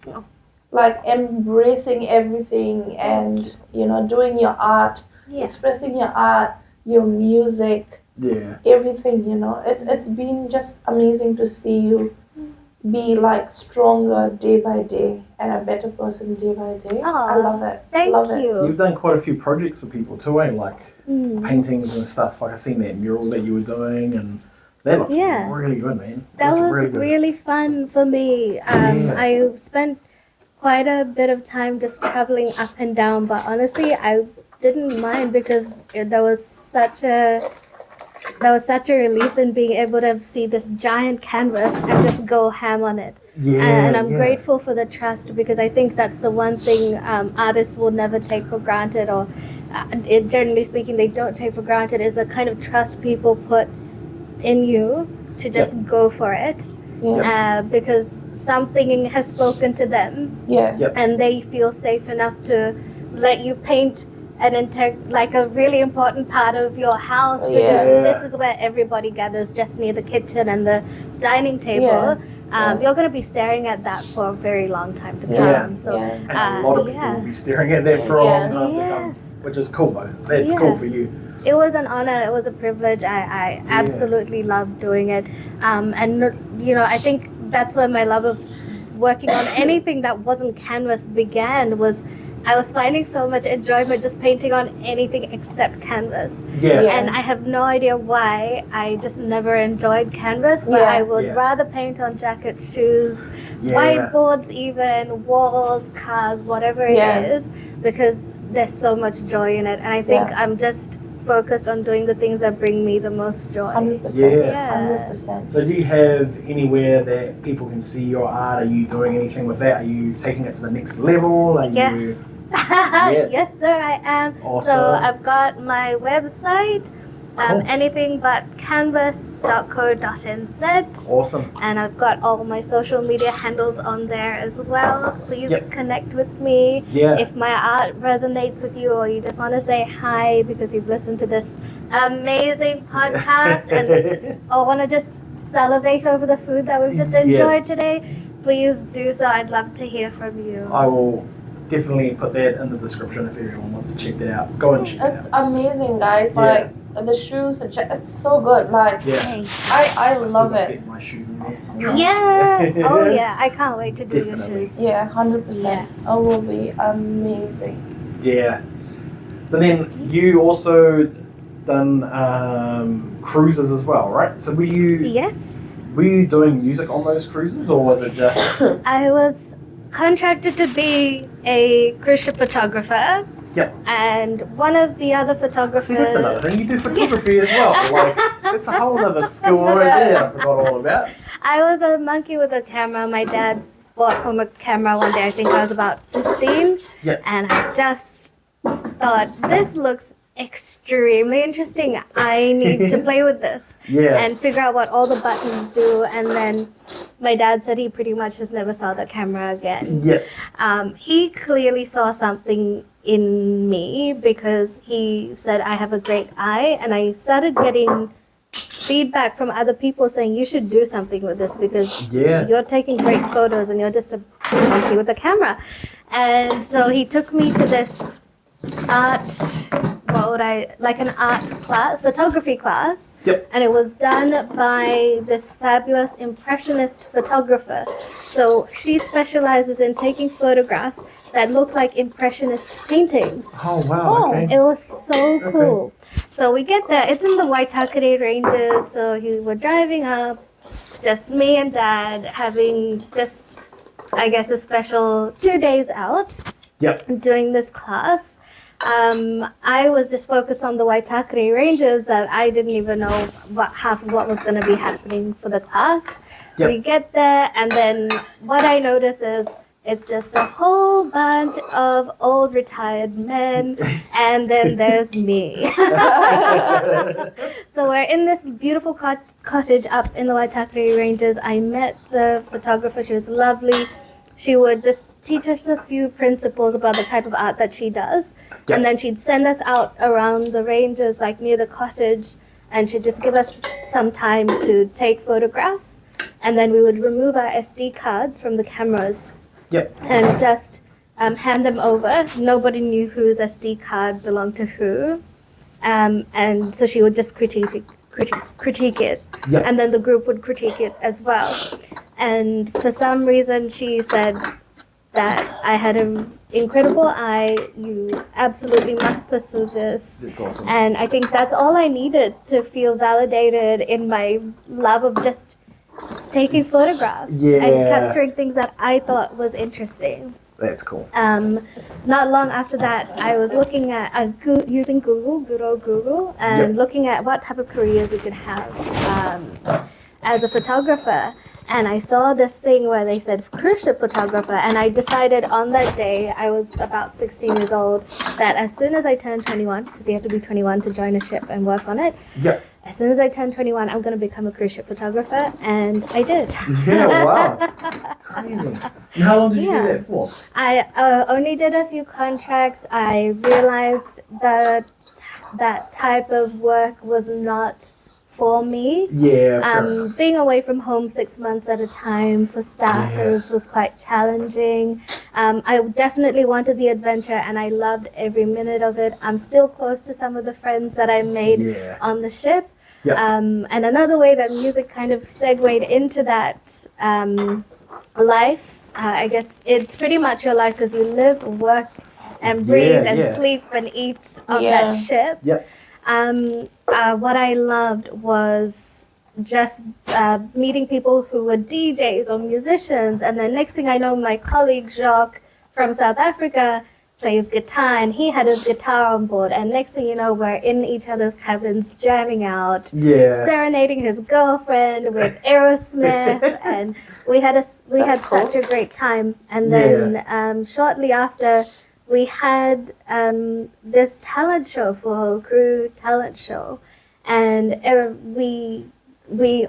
like embracing everything and doing your art, Yeah. expressing your art, your music, Yeah. everything. It's been just amazing to see you be like stronger day by day and a better person day by day. Aw, I love it. Thank love it. you. You've done quite a few projects for people too, eh? Like paintings and stuff. Like I seen that mural that you were doing, and that looked Yeah. really good, man. That Looked was good. really fun for me. I spent quite a bit of time just traveling up and down, but honestly, I didn't mind because there was such a release in being able to see this giant canvas and just go ham on it. Yeah. And I'm yeah. grateful for the trust because I think that's the one thing artists will never take for granted, or generally speaking, they don't take for granted, is the kind of trust people put in you to just go for it. Yeah. Because something has spoken to them Yeah. Yep. and they feel safe enough to let you paint like a really important part of your house because Yeah. this is where everybody gathers, just near the kitchen and the dining table. You're going to be staring at that for a very long time to come. Yeah. So, Yeah. And a lot of people yeah. will be staring at that for a long time to come, Yes. which is cool though. That's Yeah. cool for you. It was an honor. It was a privilege. I absolutely loved doing it. I think that's where my love of working on anything that wasn't canvas began. Was I was finding so much enjoyment just painting on anything except canvas. Yeah. Yeah. And I have no idea why. I just never enjoyed canvas, but Yeah. I would Yeah. rather paint on jackets, shoes, Yeah. whiteboards, even walls, cars, whatever it Yeah. is, because there's so much joy in it. And I think Yeah. I'm just focused on doing the things that bring me the most joy. 100%. Yeah. 100%. So do you have anywhere that people can see your art? Are you doing anything with that? Are you taking it to the next level? Are Yes. Yes, sir, I am. Awesome. So I've got my website, Cool. anythingbutcanvas.co.nz. Awesome. And I've got all my social media handles on there as well. Please Yep. connect with me. Yeah. If my art resonates with you, or you just want to say hi because you've listened to this amazing podcast and or want to just salivate over the food that we've just Yeah. enjoyed today, please do so. I'd love to hear from you. I will definitely put that in the description if everyone wants to check that out. Go and check it It's out. amazing, guys. Yeah. Like the shoes, it's so good. Like Yeah. Thanks. I Still love got it. bit my shoes in there. Yeah. Oh yeah. I can't wait to do Definitely. your shoes. Yeah, 100%. It will be amazing. Yeah. So then you also done cruises as well, right? So were Yes. you doing music on those cruises, or was it just? I was contracted to be a cruise ship photographer. Yeah. And one of the other photographers. See, that's another thing. You do photography as well. Like that's a whole other skill right there. I forgot all about. I was a monkey with a camera. My dad bought home a camera one day. I think I was about 15. Yeah. And I just thought, this looks extremely interesting. I need to play with this Yeah. and figure out what all the buttons do. And then my dad said he pretty much just never saw the camera again. Yeah. He clearly saw something in me because he said I have a great eye, and I started getting feedback from other people saying you should do something with this because Yeah. you're taking great photos and you're just a monkey with a camera. And so he took me to this an art class, photography class. Yep. And it was done by this fabulous impressionist photographer. So she specializes in taking photographs that look like impressionist paintings. Oh wow. Okay. It was so cool. So we get there. It's in the Waitakere Ranges. So we're driving up, just me and Dad having just, I guess, a special 2 days out. Yep. Doing this class. I was just focused on the Waitakere Ranges that I didn't even know half of what was going to be happening for the class. Yep. We get there, and then what I notice is it's just a whole bunch of old retired men, and then there's me. So we're in this beautiful cottage up in the Waitakere Ranges. I met the photographer. She was lovely. She would just teach us a few principles about the type of art that she does. Yep. And then she'd send us out around the ranges, like near the cottage, and she'd just give us some time to take photographs. And then we would remove our SD cards from the cameras. Yep. And just hand them over. Nobody knew whose SD card belonged to who. And so she would just critique it. Yep. And then the group would critique it as well. And for some reason, she said that I had an incredible eye. You absolutely must pursue this. It's awesome. And I think that's all I needed to feel validated in my love of just taking photographs Yeah. and capturing things that I thought was interesting. That's cool. Not long after that, I was looking at, using Google, good old Google, and Yep. looking at what type of careers you could have as a photographer. And I saw this thing where they said cruise ship photographer, and I decided on that day, I was about 16 years old, that as soon as I turned 21, because you have to be 21 to join a ship and work on it, Yep. as soon as I turned 21, I'm going to become a cruise ship photographer, and I did. Yeah, wow. Crazy. And how long did you Yeah. do that for? I only did a few contracts. I realized that that type of work was not for me. Yeah, fair enough. Being away from home 6 months at a time for starters was quite challenging. I definitely wanted the adventure, and I loved every minute of it. I'm still close to some of the friends that I made Yeah. on the ship. Yep. And another way that music kind of segued into that life, I guess it's pretty much your life because you live, work, and breathe Yeah, and yeah. sleep and eat on Yeah. that ship. Yep. What I loved was just meeting people who were DJs or musicians, and then next thing I know, my colleague Jacques from South Africa plays guitar, and he had his guitar on board, and next thing you know, we're in each other's cabins jamming out, Yeah. serenading his girlfriend with Aerosmith, and we had That's such a great time. And then shortly after, we had this talent show for crew talent show, and we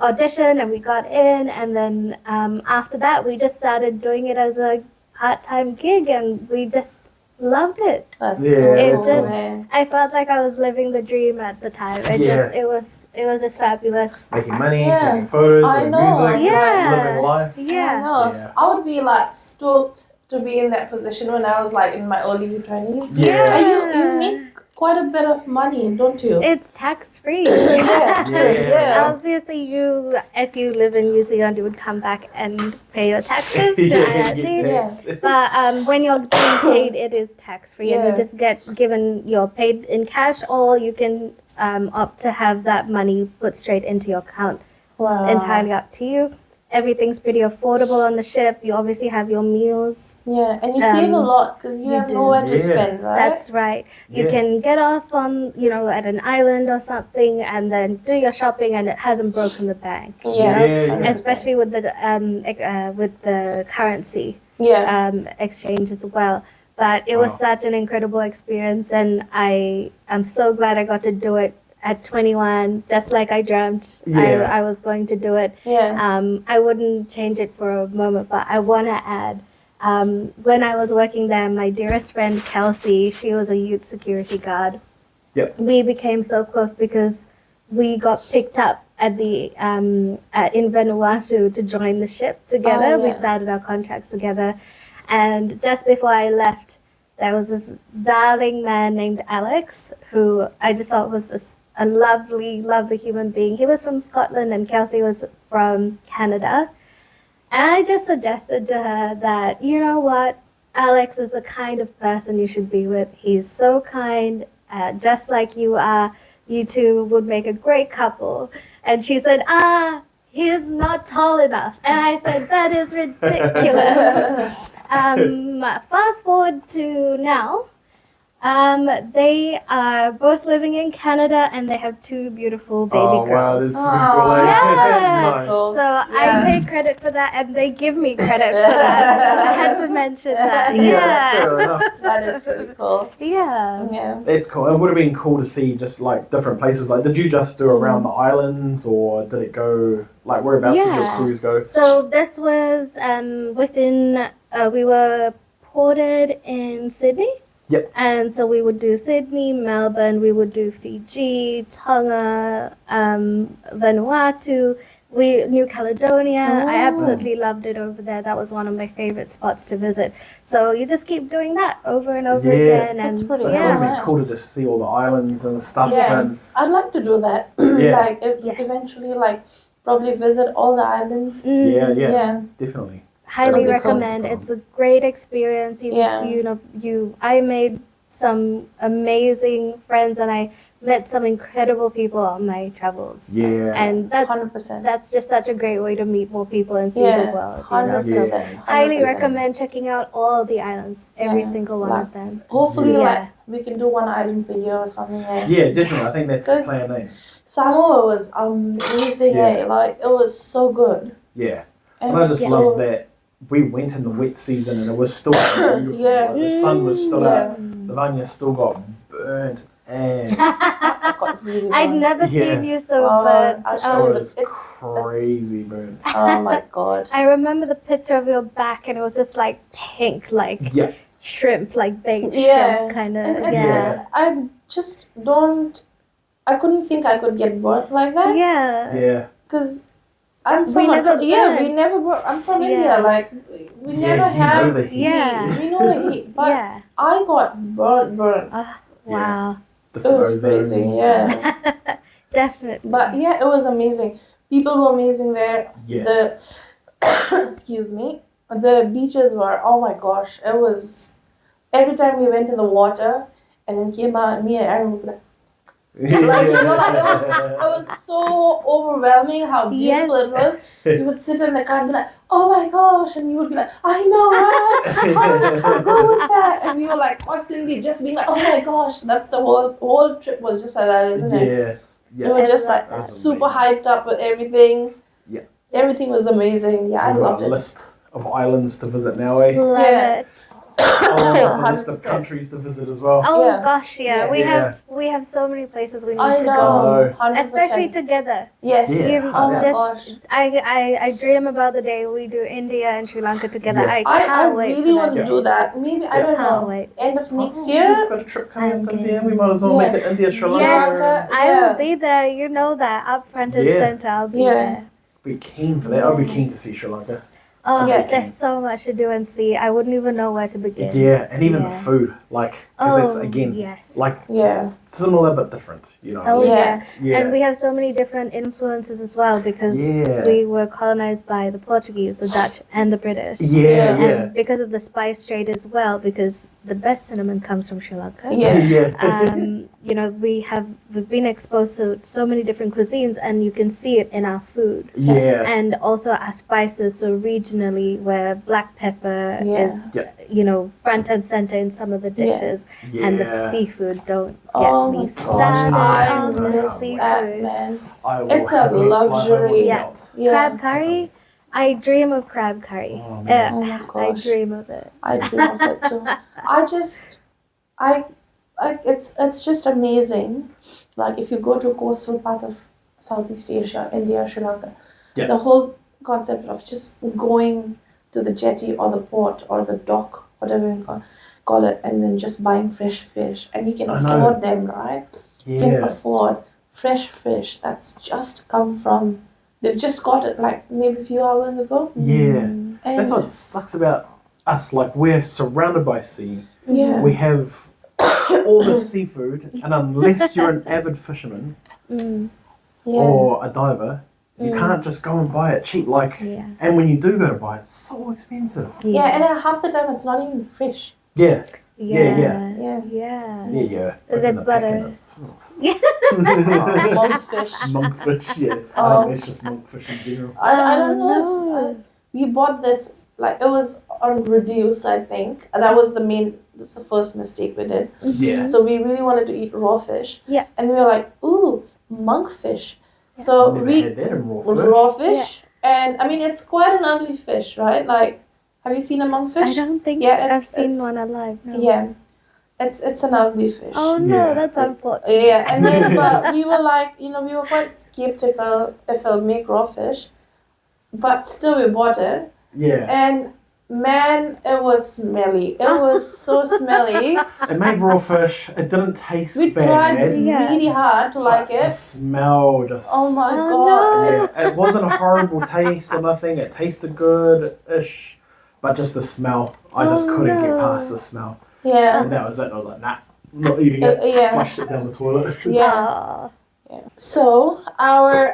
auditioned and we got in, and then after that we just started doing it as a part-time gig, and we just loved it. That's Yeah, so It cool, just- man. I felt like I was living the dream at the time. Yeah. It was just fabulous. Making money, Yeah. taking photos, I doing know. music, Yeah. just living life. I Yeah. know. Yeah. I would be like stoked to be in that position when I was like in my early 20s. Yeah. And you make quite a bit of money, don't you? It's tax free. yeah. Yeah. Obviously, if you live in New Zealand, you would come back and pay your taxes to Yeah, IRD. get taxed. But when you're being paid, it is tax free, and Yeah. you just get given you're paid in cash, or you can opt to have that money put straight into your account. Wow. It's entirely up to you. Everything's pretty affordable on the ship. You obviously have your meals. Yeah, and you save a lot because you you have do. nowhere to Yeah. spend, right? That's right. You Yeah. can get off on, at an island or something, and then do your shopping, and it hasn't broken the bank. yeah. Yeah. 100%. Especially with the currency Yeah. exchange as well. But it was Wow. such an incredible experience, and I'm so glad I got to do it at 21, just like I dreamt Yeah. I was going to do it. Yeah. I wouldn't change it for a moment, but I want to add, when I was working there, my dearest friend Kelsey, she was a youth security guard. Yep. We became so close because we got picked up at in Vanuatu to join the ship together. Oh, We yeah. started our contracts together, and just before I left, there was this darling man named Alex who I just thought was a lovely, lovely human being. He was from Scotland and Kelsey was from Canada. And I just suggested to her that, you know what, Alex is the kind of person you should be with. He's so kind, just like you are. You two would make a great couple. And she said, he is not tall enough. And I said, that is ridiculous. Fast forward to now. They are both living in Canada and they have two beautiful baby Oh, wow, girls. that's super cool. Eh? Yeah. That's nice. Cool. So I Yeah. take credit for that and they give me credit for that. So I had to mention that. Yeah, fair enough. That is pretty cool. Yeah. Yeah. That's cool. It would have been cool to see just like different places. Like, did you just do around the islands, or did it go like whereabouts did your Yeah. cruise go? So this was within, we were ported in Sydney. Yep. And so we would do Sydney, Melbourne, we would do Fiji, Tonga, Vanuatu, New Caledonia. I absolutely loved it over there. That was one of my favorite spots to visit. So you just keep doing that over and over Yeah. again. That's And pretty It cool. would have Yeah. been cool to just see all the islands and stuff. Yes. I'd like to do that. Yeah. Like Yes. eventually, like probably visit all the islands. And yeah, yeah, Yeah. definitely. Highly That'd be something recommend. to It's a great experience. Yeah. I made some amazing friends and I met some incredible people on my travels. Yeah. And that's 100%. that's just such a great way to meet more people and see Yeah, the world. 100%. So highly 100%. recommend checking out all the islands, every Yeah. single one Like- of them. Hopefully, Yeah. like we can do one island per year or something. Like. Yeah, definitely. I think that's the Because- plan. Eh? Samoa was amazing. Yeah. Like it was so good. Yeah. It And I was just so- love that we went in the wet season and it was still beautiful. Yeah. Like, the sun was still Yeah. out. Lavanya still got burnt ass. I got really I'd burned. never Yeah. seen you so Oh, burnt. I'll It show you. was It's- crazy burnt. Oh my god. I remember the picture of your back and it was just like pink, like Yeah. shrimp, like baked Yeah. shrimp kind of. And Yeah. I just don't. I couldn't think I could get burnt like that. Yeah. Yeah. Because I'm We from never we burnt. never burnt. I'm from Yeah. India. Like we Yeah, never you know have the heat. Yeah. We know the heat, but Yeah. I got burnt. Wow. The It was frozen. crazy. Yeah. Definitely. But yeah, it was amazing. People were amazing there. Yeah. The excuse me. The beaches were, oh my gosh, it was every time we went in the water and then came out, me and Aaron would be like, like, you know, like it was so overwhelming how beautiful it was. You would sit in the car and be like, oh my gosh, and you would be like, I know, right? How good was that? And we were like constantly just being like, oh my gosh, that's the whole trip was just like that, isn't it? Yeah. We Yeah. were just like That was super amazing. hyped up with everything. Yeah. Everything was amazing. Yeah, So I we've got loved a it. list of islands to visit now, eh? Love Yeah. it. Oh, a list of 100%. countries to visit as well. Oh Yeah. gosh, yeah. Yeah. We have so many places we need I to know. go. 100%. Especially together. Yes. Yeah. Oh my Just- gosh. I dream about the day we do India and Sri Lanka together. Yeah. I I can't wait really for want that. to do that. Maybe, I Yeah. don't Can't know. wait. End of next Oh, year? We've got a trip coming I'm to India. game. We might as well Yeah. make it India, Sri Lanka. Yes. I Yeah. will be there. You know that up front and Yeah. center. I'll be Yeah. there. Be keen for that. I'd be keen to see Sri Lanka. Oh, Yeah. there's so much to do and see. I wouldn't even know where to begin. Yeah, and even the Yeah. food, like, because it's again, yes. like Yeah. similar but different. You know. Oh Yeah. yeah. Yeah. And we have so many different influences as well because Yeah. we were colonized by the Portuguese, the Dutch, and the British. Yeah, Yeah. yeah. And because of the spice trade as well, because the best cinnamon comes from Sri Lanka. Yeah. yeah. We've been exposed to so many different cuisines, and you can see it in our food. Yeah. And also our spices, so regionally, where black pepper Yeah. is, Yeah. front and center in some of the Yeah. dishes, and the Yeah. seafood. Don't get Oh me my started gosh. I on the love miss that, seafood. man. I will It's a happily fly home luxury. with Yeah. melt. Yeah. Crab curry, I dream of crab curry. Oh, man. Oh my I gosh. dream of it. I dream of it too. It's just amazing. Like if you go to a coastal part of Southeast Asia, India, Sri Lanka, Yeah. the whole concept of just going to the jetty or the port or the dock, whatever you call it, and then just buying fresh fish, and you can I know. afford them, right? You can Yeah. afford fresh fish that's just come from. They've just got it like maybe a few hours ago. Yeah. And That's what sucks about us. Like, we're surrounded by sea. Yeah. We have all the seafood, and unless you're an avid fisherman Mm, Yeah. or a diver, you can't just go and buy it cheap. Like, yeah. and when you do go to buy it, it's so expensive. Yeah, and half the time it's not even fish. Yeah, Yeah. yeah. Yeah. Yeah. yeah. The Open the pack and butter. it's- Monkfish. Monkfish, yeah. I Oh. think it's just monkfish in general. I don't know. no. We bought this like it was on reduce, I think. And that's the first mistake we did. Yeah. So we really wanted to eat raw fish. Yeah. And we were like, ooh, monkfish. So Never we had that in raw with fish. raw fish. And I mean, it's quite an ugly fish, right? Like, have you seen a monkfish? I don't think Yeah, I've seen it's- one alive. No. Yeah. It's an ugly fish. Oh no, Yeah. that's unfortunate. Yeah, and then but we were like, we were quite skeptical if it'll make raw fish, but still we bought it, Yeah. and man, it was smelly. It was so smelly. It made raw fish. It didn't taste We bad. tried Yeah. really hard to like but The it. smell just. Oh my Oh, god! Yeah, it wasn't a horrible taste or nothing. It tasted good-ish, but just the smell. I just Oh, couldn't get no. past the smell, Yeah, and that was it. I was like, nah, not eating it. Yeah. Flushed it down the toilet. yeah. Aw. So our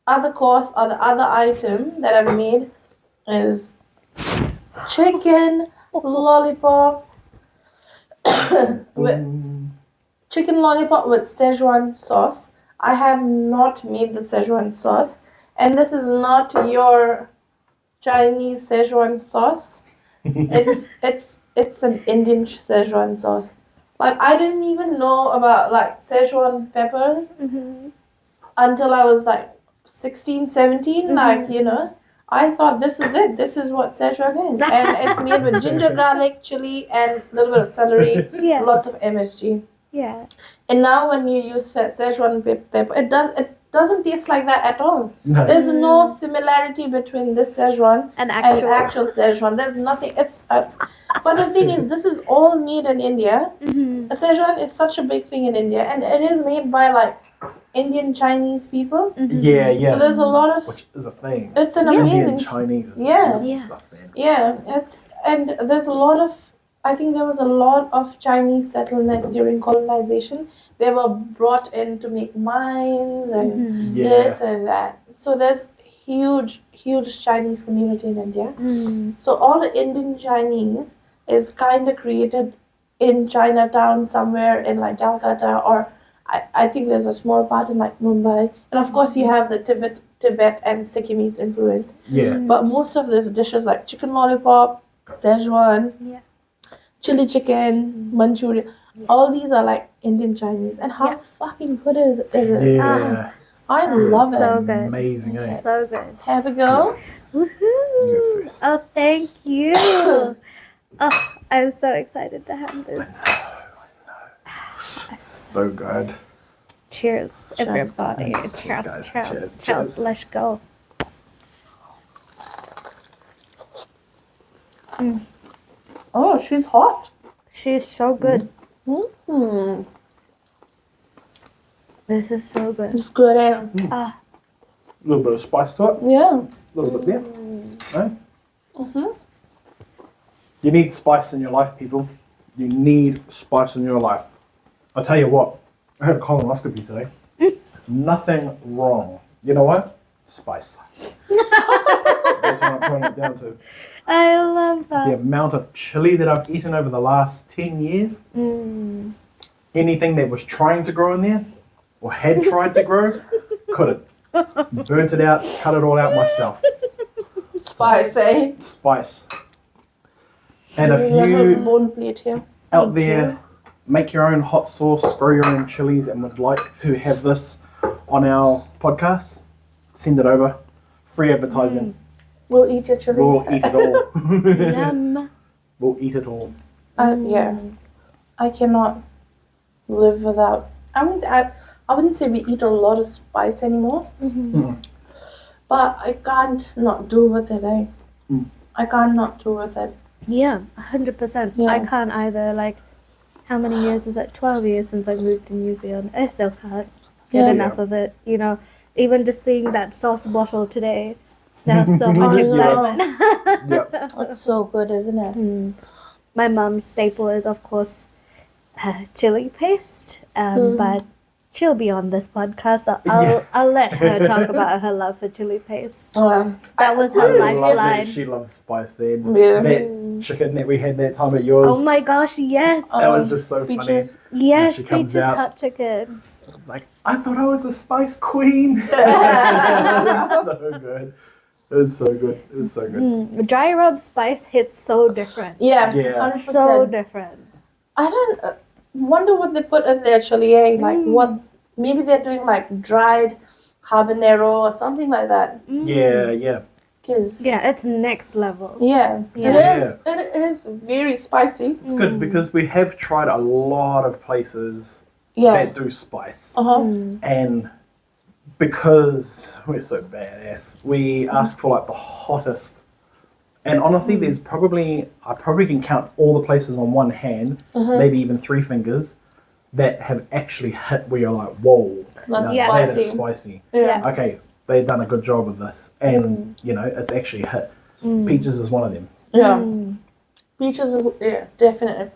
other course or the other item that I've made is chicken lollipop with chicken lollipop with Szechuan sauce. I have not made the Szechuan sauce, and this is not your Chinese Szechuan sauce. It's an Indian Szechuan sauce. Like I didn't even know about like Szechuan peppers Mhm. until I was like 16, 17. Like, I thought this is it. This is what Szechuan is. And it's made with ginger, garlic, chili, and a little bit of celery, Yeah. lots of MSG. Yeah. And now when you use Szechuan pepper, it doesn't taste like that at all. No. There's no similarity between this Szechuan An and actual. actual Szechuan. There's nothing. But the thing is, this is all made in India. Mhm. Szechuan is such a big thing in India, and it is made by like Indian Chinese people. Mhm. Yeah, yeah. So there's a lot of. Which is a thing. It's an Yeah. Indian amazing. Chinese is Yeah. beautiful Yeah. stuff, man. Yeah, and there's a lot of. I think there was a lot of Chinese settlement during colonization. They were brought in to make mines and Mhm. Yeah. this and that. So there's huge Chinese community in India. Mm. So all the Indian Chinese is kind of created in Chinatown somewhere in like Calcutta, or I think there's a small part in like Mumbai. And of course you have the Tibet and Sikkimese influence. Yeah. But most of these dishes like chicken lollipop, Szechuan, Yeah. chili chicken, Manchurian, all these are like Indian Chinese. And how Yeah. fucking good is it? Yeah. I love it. So good. Amazing, eh? So good. Have a go. You Woohoo! go first. Oh, thank you. Oh, I'm so excited to have this. So good. Cheers, Cheers, everybody. guys. Cheers, Cheers, guys. cheers, Cheers, cheers. cheers. Let's go. Oh, she's hot. She's so good. Mm. This is so good. It's good, eh? Ah, A little bit of spice to it. Yeah. A little bit there. Right? Mm-hmm. You need spice in your life, people. You need spice in your life. I'll tell you what, I had a colonoscopy today. Nothing wrong. You know what? Spice. That's what I'm putting it down to. I love The that. amount of chili that I've eaten over the last 10 years, Mm. anything that was trying to grow in there, or had tried to grow, couldn't. Burnt it out, cut it all out myself. Spice, eh? Spice. And if We have a you bone plate here. out there make your own hot sauce, grow your own chilies, and would like to have this on our podcast, send it over. Free advertising. We'll eat your chilies. We'll eat it all. Yum. We'll eat it all. Yeah. I cannot live without. I wouldn't say we eat a lot of spice anymore, but I can't not do with it. I can't not do with it. Yeah, 100%. Yeah. I can't either. Like, how many years is it? 12 years since I moved to New Zealand. I still can't get Yeah. enough of it. You know, even just seeing that sauce bottle today, there's so much I know. excitement. Yep. It's so good, isn't it? Mm. My mum's staple is, of course, chili paste, but she'll be on this podcast, so I'll let her talk about her love for chili paste. That was her I love that lifeline. she loves spice then. Yeah. That chicken that we had that time at yours, Oh my gosh, yes. that was just so funny. Peaches. Yes, she comes Peach's out. hot chicken. It's like, I thought I was the spice queen. It was so good. It's so good. It's so good. Dry rub spice hits so different. Yeah, Yeah. 100%. So different. I don't wonder what they put in there actually, eh? Like what, maybe they're doing like dried habanero or something like that. Yeah, yeah. Cause Yeah, it's next level. yeah, Yeah. it is very spicy. It's good because we have tried a lot of places Yeah. that do spice. Uh-huh. And because we're so badass, we ask for like the hottest. And honestly, I probably can count all the places on one hand, maybe even 3 fingers, that have actually hit where you're like, whoa, That's now that is spicy. spicy. Yeah. Okay, they've done a good job with this. And, you know, it's actually hit. Peaches is one of them. Yeah. Peaches is, definitely.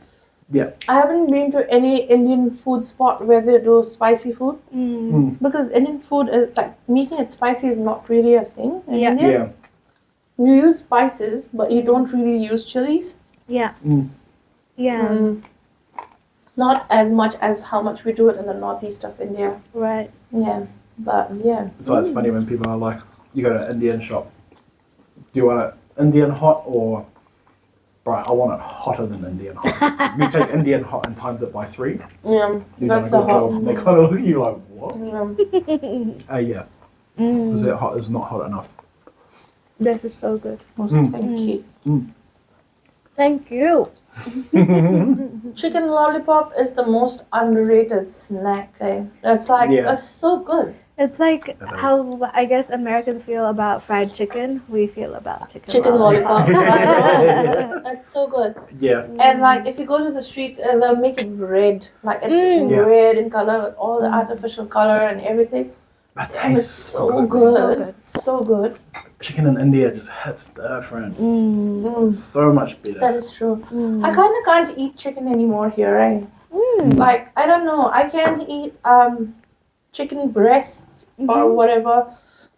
Yeah. I haven't been to any Indian food spot where they do spicy food because Indian food is like making it spicy is not really a thing in India. Yeah. You use spices, but you don't really use chilies. Yeah. Mm. Yeah. Not as much as how much we do it in the northeast of India. Right. Yeah, but yeah. That's why it's funny when people are like, you go to an Indian shop. Do you want it Indian hot or... Right, I want it hotter than Indian hot. You take Indian hot and times it by 3. Yeah, You've that's done the a good hot. job. They kind of look at you like, what? Yeah. Yeah. Because that hot is not hot enough. This is so good. Thank you. Thank you. Chicken lollipop is the most underrated snack. Eh? It's like it's so good. It's like is. how I guess Americans feel about fried chicken. We feel about Chicken lollipop. It's so good. Yeah. And like if you go to the streets, they'll make it red. Like it's Yeah. red in color with all the artificial color and everything. That And it's tastes so good. good. So good. Chicken in India just hits different. So much better. That is true. I kind of can't eat chicken anymore here, eh? Like, I don't know. I can't eat chicken breasts or whatever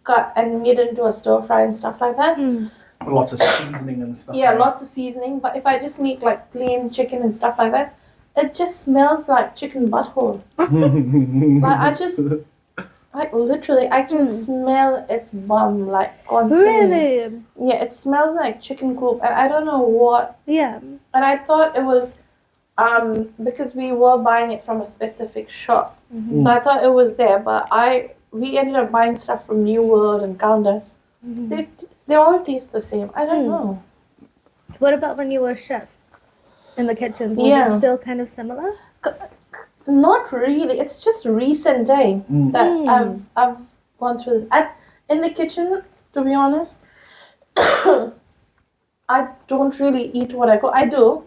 cut and made into a stir fry and stuff like that. Lots of seasoning and stuff. Yeah, like lots of seasoning. But if I just make like plain chicken and stuff like that, it just smells like chicken butthole. Like literally, I can smell its bum like constantly. Really? Yeah, it smells like chicken coop, and I don't know what. Yeah. And I thought it was because we were buying it from a specific shop, so I thought it was there. But we ended up buying stuff from New World and Counter. They all taste the same. I don't know. What about when you were chef in the kitchens? Was Yeah. it still kind of similar? Not really. It's just recent day that I've gone through this. In the kitchen, to be honest, I don't really eat what I cook. I do.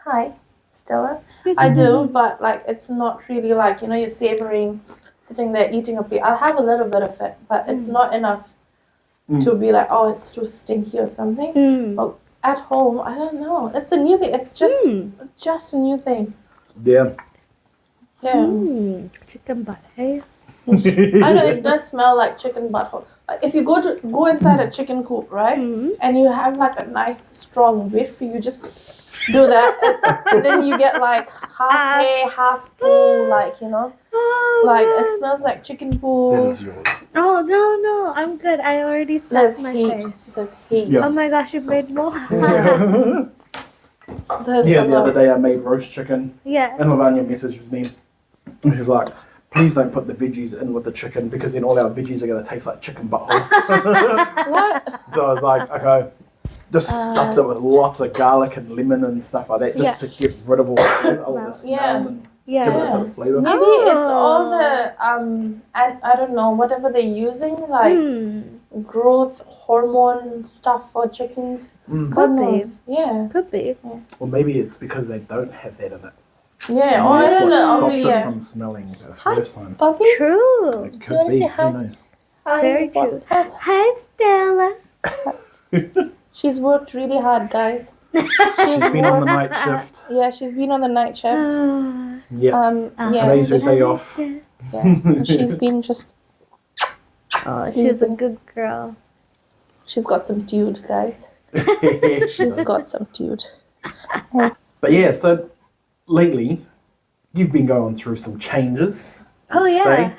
Hi, Stella. I do, but like it's not really like you're savoring, sitting there eating a plate. I'll have a little bit of it, but it's not enough to be like, oh, it's too stinky or something. But at home, I don't know. It's a new thing. It's just a new thing. Yeah. Yeah. Chicken butt, hey? I know it does smell like chicken butthole. Like if you go inside a chicken coop, right, and you have like a nice strong whiff, you just do that, and then you get like half hair, half poo, like like it smells like chicken poo. That is yours. Oh no, I'm good. I already There's stuffed my heaps. face. There's heaps. Yeah. Oh my gosh, you made more. There's Yeah, a the other lot. day I made roast chicken, Yeah. and Lavanya messaged me, and she's like, please don't put the veggies in with the chicken because then all our veggies are going to taste like chicken butthole. What? So I was like, okay. Just stuffed it with lots of garlic and lemon and stuff like that just to get rid of all the smell Yeah. and give it a Yeah. bit of flavour. Maybe it's all the I don't know, whatever they're using, like growth hormone stuff for chickens. God Could be. knows. Yeah. Could be. Or maybe it's because they don't have that in it. Yeah. Oh, I That's don't what know. stopped Yeah. it from smelling the first time. Puppy? True. It You could wanna be. say hi? Who knows? Very true. Hi, Stella. She's worked really hard, guys. She's been on the night shift. Yeah, she's been on the night shift. Yeah. Yeah. Today's her day off. Yeah. She's been just. Oh, she's a good girl. She's got some dude, guys. She She's does. got some dude. But yeah, so lately you've been going through some changes. Oh yeah.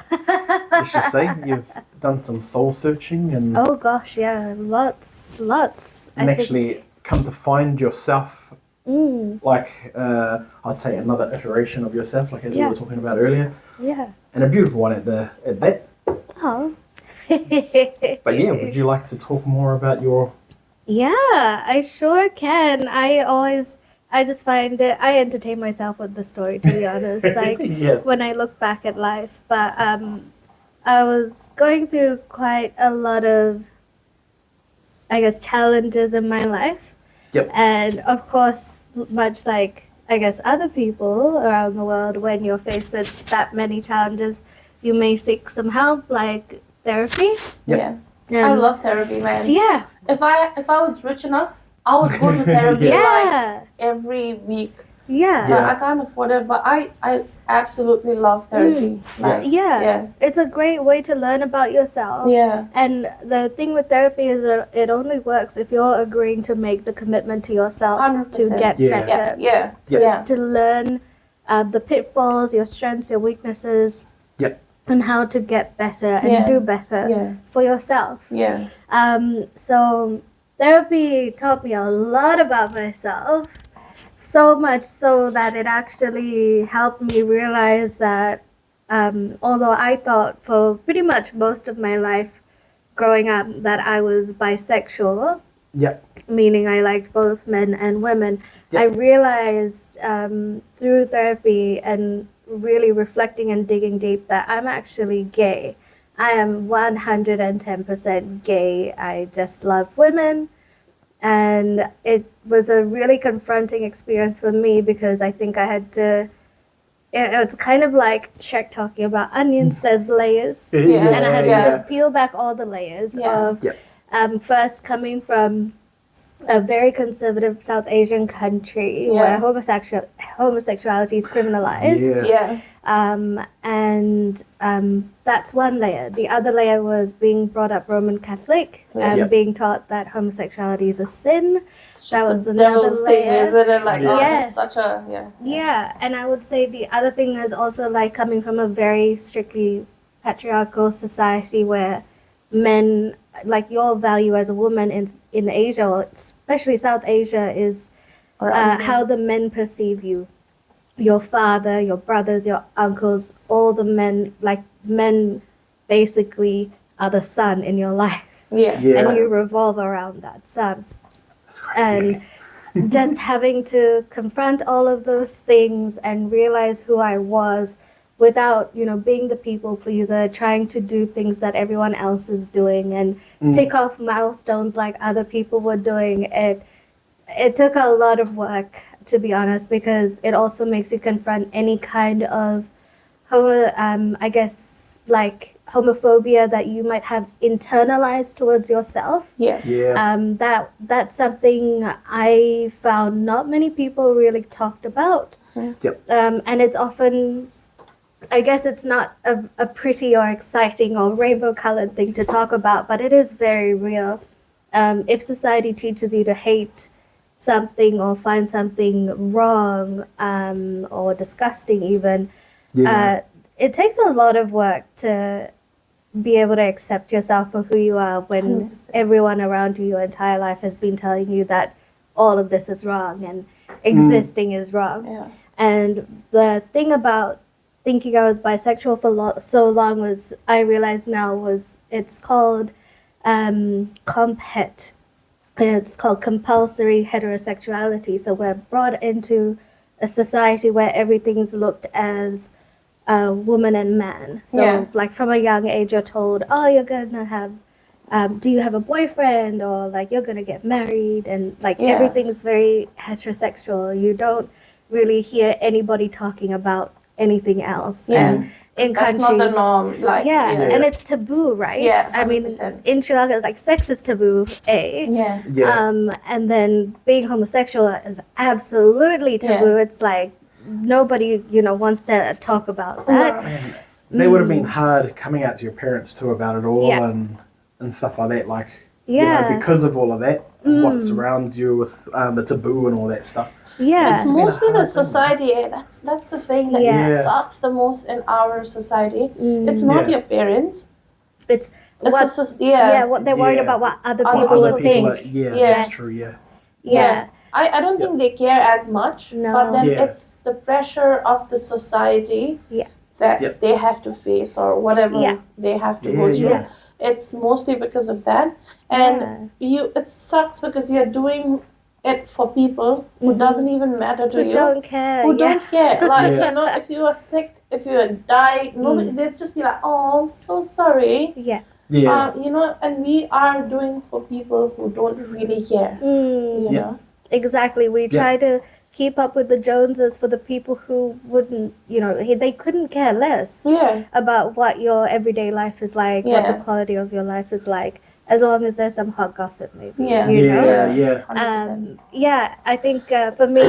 Let's just say you've done some soul searching and Oh gosh, yeah, lots. I think- actually come to find yourself, like I'd say another iteration of yourself, like as we Yeah. were talking about earlier, Yeah. and a beautiful one at that. Oh. But yeah, would you like to talk more about your? Yeah, I sure can. I just find it, I entertain myself with the story, to be honest. Like, Yeah. when I look back at life. But I was going through quite a lot of, I guess, challenges in my life. Yep. And of course, much like, I guess, other people around the world, when you're faced with that many challenges, you may seek some help, like therapy. Yeah. I Um, love therapy, man. Yeah. If I was rich enough, I would go to therapy like Yeah. every week. Yeah. But I can't afford it, but I absolutely love therapy. Like, Yeah. yeah. It's a great way to learn about yourself. Yeah. And the thing with therapy is that it only works if you're agreeing to make the commitment to yourself 100%. to get Yeah. better. Yeah. Yeah. Yeah. To learn the pitfalls, your strengths, your weaknesses, Yep. and how to get better and Yeah. do better Yeah. for yourself. Yeah. So therapy taught me a lot about myself, so much so that it actually helped me realize that although I thought for pretty much most of my life growing up that I was bisexual, Yep. meaning I liked both men and women, Yep. I realized through therapy and really reflecting and digging deep that I'm actually gay. I am 110% gay. I just love women. And it was a really confronting experience for me because I think I had to. It's kind of like Shrek talking about onions, there's layers. Yeah. And I had to Yeah. just peel back all the layers Yeah. of Yep. first coming from a very conservative South Asian country Yeah. where homosexuality is criminalized. Yeah. And that's one layer. The other layer was being brought up Roman Catholic and Yep. being taught that homosexuality is a sin. It's That just was the another devil's thing, layer. isn't it? Like, oh, Yes. it's such a, yeah. Yeah, and I would say the other thing is also like coming from a very strictly patriarchal society where men, like your value as a woman in Asia, or especially South Asia, is how the men perceive you. Your father, your brothers, your uncles, all the men, like men basically are the sun in your life. Yeah. Yeah. And you revolve around that sun. That's crazy. And just having to confront all of those things and realize who I was without, being the people pleaser, trying to do things that everyone else is doing and tick off milestones like other people were doing. It took a lot of work, to be honest, because it also makes you confront any kind of homophobia that you might have internalized towards yourself. Yeah. Yeah. That's something I found not many people really talked about. Yep. And it's often, I guess it's not a pretty or exciting or rainbow colored thing to talk about, but it is very real. If society teaches you to hate something or find something wrong or disgusting even, Yeah. it takes a lot of work to be able to accept yourself for who you are when 100%. everyone around you your entire life has been telling you that all of this is wrong and existing is wrong. Yeah. And the thing about thinking I was bisexual for so long was, I realize now, was it's called comphet. It's called compulsory heterosexuality. So we're brought into a society where everything's looked as woman and man. So Yeah. like from a young age, you're told, oh, you're gonna have, do you have a boyfriend? Or like you're gonna get married, and like Yeah. everything's very heterosexual. You don't really hear anybody talking about anything else. Yeah. And in That's not the countries- norm. Like, yeah, Yeah. and it's taboo, right? Yeah, I mean, 100%. in Sri Lanka, like sex is taboo, Yeah. Yeah. and then being homosexual is absolutely taboo. Yeah. It's like nobody, wants to talk about that. They would have been hard coming out to your parents too about it all Yeah. and stuff like that. Like Yeah. because of all of that, and what surrounds you with the taboo and all that stuff. Yeah. It's mostly been a the hard thing. society. That's the thing that Yeah. sucks the most in our society. It's not Yeah. your parents. It's It's what, what they're worried Yeah. about what other Other people Other will people, think. yeah, Yes. that's true. Yeah, Yeah. I don't think they care as much, No. but then Yeah. it's the pressure of the society Yeah. that Yep. they have to face or whatever Yeah. they have to Yeah, go through. yeah. It's mostly because of that, and it sucks because you're doing it for people who doesn't even matter to Who you, don't care. who yeah. don't care. Like Yeah. you know, if you are sick, if you die, nobody they'd just be like, "Oh, I'm so sorry." Yeah. yeah, You know, and we are doing for people who don't really care. You Yeah. know. Exactly. We Yeah. try to keep up with the Joneses for the people who wouldn't, they couldn't care less Yeah. about what your everyday life is like, what the Yeah. quality of your life is like, as long as there's some hot gossip, maybe. Yeah. You know? yeah. 100%. Yeah, I think for me,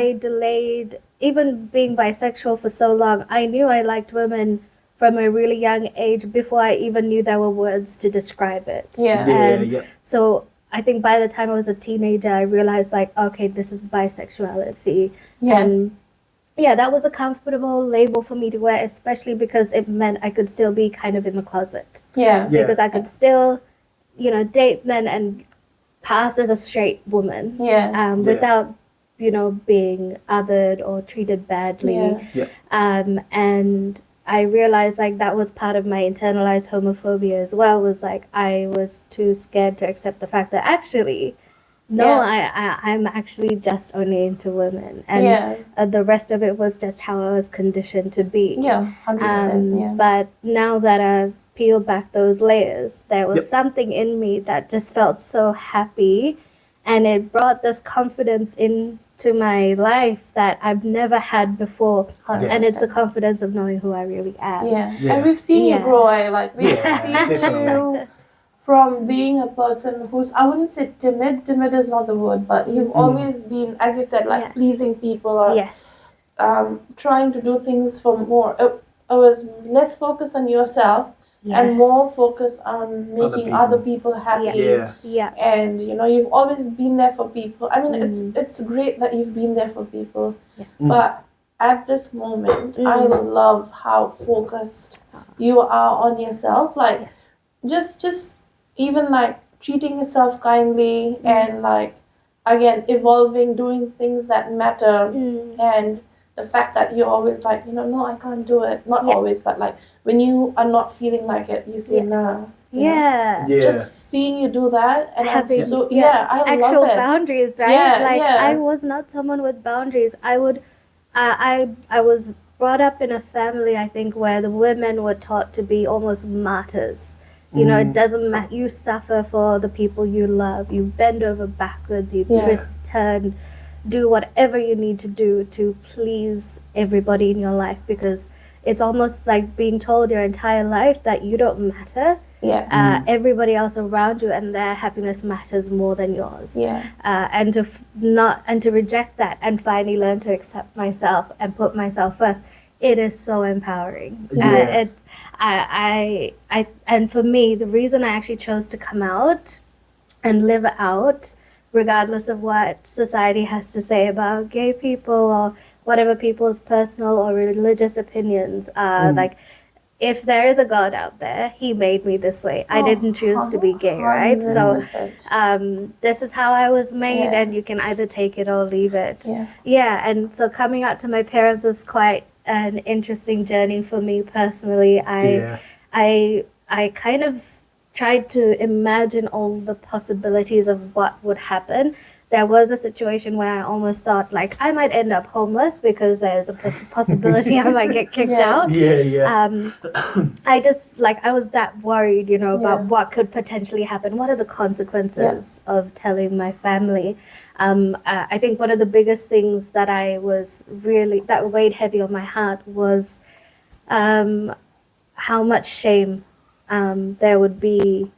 I delayed, even being bisexual for so long, I knew I liked women from a really young age before I even knew there were words to describe it. Yeah. Yeah, And yeah. so I think by the time I was a teenager, I realized like, okay, this is bisexuality. Yeah. And yeah, that was a comfortable label for me to wear, especially because it meant I could still be kind of in the closet. Yeah. Yeah. Because I could still, date men and pass as a straight woman Yeah. without, being othered or treated badly. Yeah. And I realized like that was part of my internalized homophobia as well, was like I was too scared to accept the fact that actually, no, I'm actually just only into women. And Yeah. the rest of it was just how I was conditioned to be. Yeah. 100%. Yeah. But now that I've peeled back those layers, there was Yep. something in me that just felt so happy, and it brought this confidence into my life that I've never had before. 100%. And it's the confidence of knowing who I really am. Yeah. Yeah. And we've seen you Yeah. grow. We've Yeah, seen definitely. you from being a person who's, I wouldn't say timid. Timid is not the word, but you've always been, as you said, like Yeah. pleasing people or Yes. trying to do things for more. It was less focused on yourself Yes. and more focused on making people. other people happy. Yeah. Yeah. And you've always been there for people. I mean, it's great that you've been there for people. Yeah. But at this moment, I love how focused you are on yourself. Like, just even like treating yourself kindly and like again evolving, doing things that matter, and the fact that you're always like, no, I can't do it. Not Yeah. always, but like when you are not feeling like it, you say Yeah. nah. you know? Yeah. Yeah. Just seeing you do that, and Having- I'm so yeah, I Actual love it. boundaries, right? Yeah, like yeah. I was not someone with boundaries. I was brought up in a family, I think, where the women were taught to be almost martyrs. It doesn't matter. You suffer for the people you love. You bend over backwards. You Yeah. twist, turn, do whatever you need to do to please everybody in your life, because it's almost like being told your entire life that you don't matter. Yeah, Everybody else around you and their happiness matters more than yours. yeah, And to reject that and finally learn to accept myself and put myself first, it is so empowering. Yeah. And for me, the reason I actually chose to come out and live out, regardless of what society has to say about gay people or whatever people's personal or religious opinions are, like, if there is a God out there, he made me this way. I didn't choose to be gay, right? So 100%. this is how I was made, Yeah. and you can either take it or leave it. Yeah. And so coming out to my parents was quite an interesting journey for me personally. I kind of tried to imagine all the possibilities of what would happen. There was a situation where I almost thought like I might end up homeless because there's a possibility I might get kicked Yeah. out. Yeah. I was that worried, about Yeah. what could potentially happen. What are the consequences of telling my family? I think one of the biggest things that that weighed heavy on my heart was how much shame there would be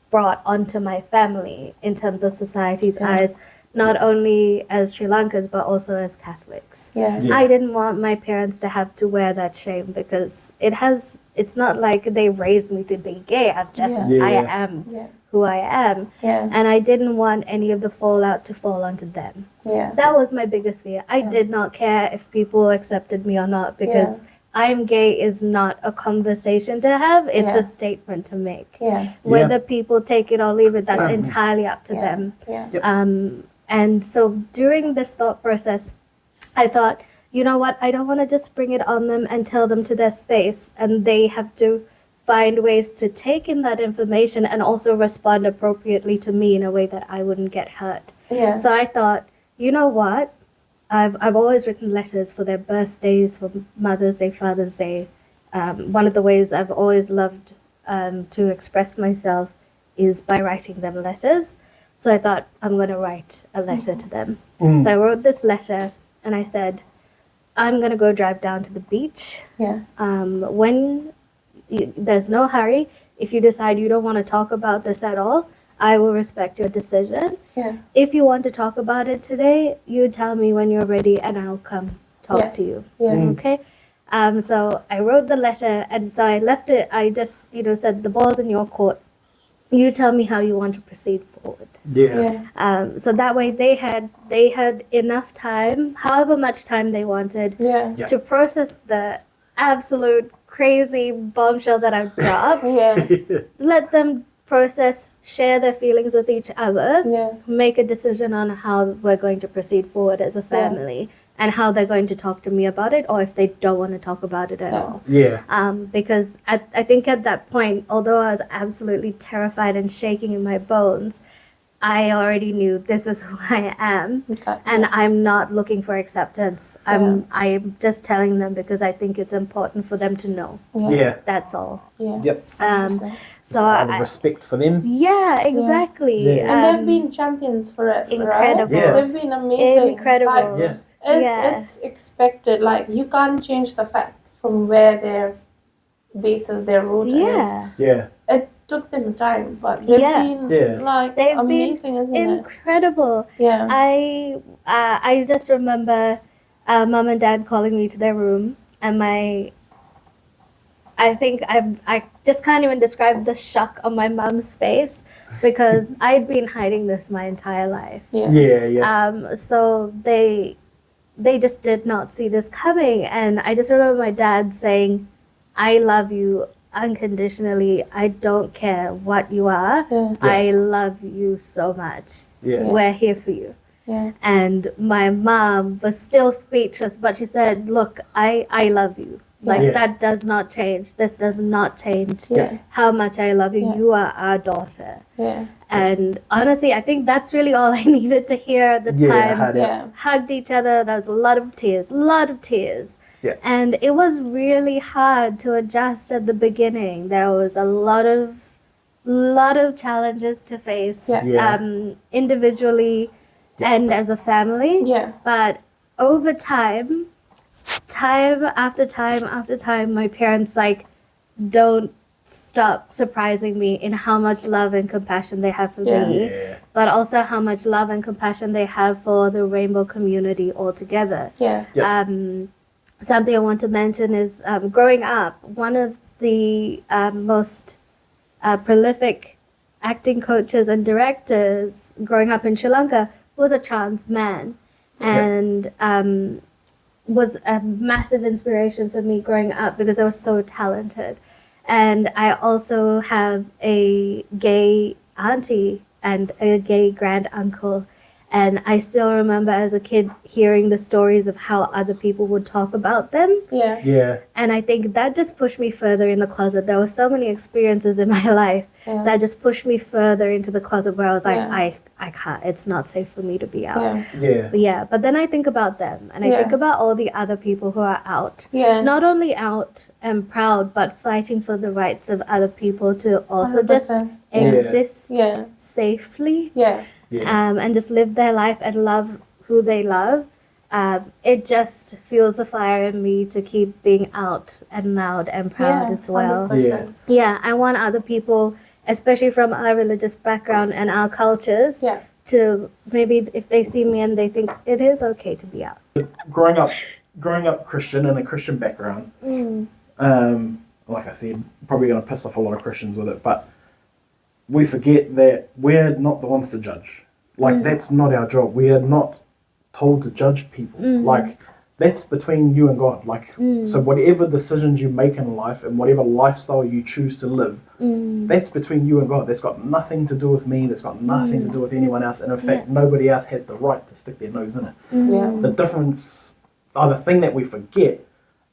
brought onto my family in terms of society's eyes, not only as Sri Lankans but also as Catholics. Yeah. Yeah. I didn't want my parents to have to wear that shame because it's not like they raised me to be gay. I Yeah. am Yeah. who I am. Yeah. And I didn't want any of the fallout to fall onto them. Yeah. That was my biggest fear. I did not care if people accepted me or not, because I'm gay is not a conversation to have. It's a statement to make. Yeah. Whether people take it or leave it, that's entirely up to them. Yeah. Yep. And so during this thought process, I thought, you know what, I don't want to just bring it on them and tell them to their face, and they have to find ways to take in that information and also respond appropriately to me in a way that I wouldn't get hurt. Yeah. So I thought, you know what, I've always written letters for their birthdays, for Mother's Day, Father's Day. One of the ways I've always loved to express myself is by writing them letters. So I thought, I'm going to write a letter to them. So I wrote this letter and I said, I'm going to go drive down to the beach. Yeah. There's no hurry. If you decide you don't want to talk about this at all, I will respect your decision. Yeah. If you want to talk about it today, you tell me when you're ready and I'll come talk to you. Yeah. Okay? So I wrote the letter, and so I left it. I just, said, the ball's in your court. You tell me how you want to proceed forward. Yeah. Yeah. So that way they had enough time, however much time they wanted, Yeah. Yeah. to process the absolute crazy bombshell that I've dropped. Yeah. Let them process, share their feelings with each other, Yeah. make a decision on how we're going to proceed forward as a family, and how they're going to talk to me about it, or if they don't want to talk about it at all. Yeah. Because I think at that point, although I was absolutely terrified and shaking in my bones, I already knew this is who I am, Okay. and I'm not looking for acceptance. I'm just telling them because I think it's important for them to know. Yeah. That's all. Yeah. Yep. So Out of respect for them. yeah, exactly. Yeah. And they've been champions for it, incredible. right? Yeah. They've been amazing. Incredible. Like, Yeah. it's expected. Like, you can't change the fact from where their basis, their root is. Yeah. Yeah. It took them time, but they've been like They've amazing, isn't it? incredible. Yeah. I just remember mom and dad calling me to their room, and I think I just can't even describe the shock on my mom's face, because I'd been hiding this my entire life. Yeah. Yeah. Yeah. So they just did not see this coming, and I just remember my dad saying, "I love you unconditionally. I don't care what you are. Yeah. I love you so much. Yeah. We're here for you." Yeah. And my mom was still speechless, but she said, "Look, I love you. Like, Yeah. that does not change. This does not change Yeah. how much I love you. Yeah. You are our daughter." Yeah. And honestly, I think that's really all I needed to hear at the Yeah, time. had it. Yeah. Hugged each other. There was a lot of tears. Yeah. And it was really hard to adjust at the beginning. There was a lot of challenges to face, Yeah. Yeah. individually and as a family. Yeah. But over time after time, my parents don't stop surprising me in how much love and compassion they have for Yeah. me, Yeah. but also how much love and compassion they have for the rainbow community altogether. Yeah. Yep. Something I want to mention is growing up, one of the most prolific acting coaches and directors growing up in Sri Lanka was a trans man, and was a massive inspiration for me growing up because they were so talented. And I also have a gay auntie and a gay grand uncle. And I still remember as a kid hearing the stories of how other people would talk about them. Yeah. Yeah. And I think that just pushed me further in the closet. There were so many experiences in my life Yeah. that just pushed me further into the closet where I was like, Yeah. I can't, it's not safe for me to be out. Yeah. Yeah. But yeah, but then I think about them and I Yeah. think about all the other people who are out. Yeah. Not only out and proud, but fighting for the rights of other people to also just 100%. exist Yeah. safely. Yeah. Yeah. And just live their life and love who they love. It just fuels the fire in me to keep being out and loud and proud Yeah, as well. 100%. Yeah, I want other people, especially from our religious background and our cultures, Yeah. to maybe if they see me and they think it is okay to be out. Growing up Christian in a Christian background, like I said, probably going to piss off a lot of Christians with it, but we forget that we're not the ones to judge. Like, that's not our job. We are not told to judge people. Like, that's between you and God. Like, so whatever decisions you make in life and whatever lifestyle you choose to live, that's between you and God. That's got nothing to do with me. That's got nothing to do with anyone else. And in fact, nobody else has the right to stick their nose in it. The difference, or the thing that we forget,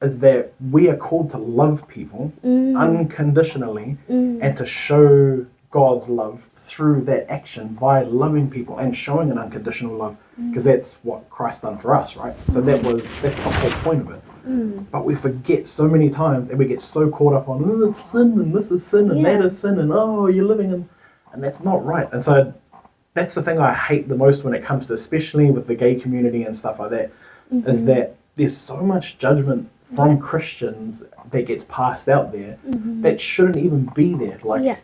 is that we are called to love people unconditionally and to show God's love through that action by loving people and showing an unconditional love, because that's what Christ done for us, right? So that's the whole point of it. But we forget so many times, and we get so caught up on, oh, it's sin, and this is sin, and that is sin, and oh, you're living in, and that's not right. And so that's the thing I hate the most when it comes to, especially with the gay community and stuff like that, is that there's so much judgment from Christians that gets passed out there that shouldn't even be there. Like,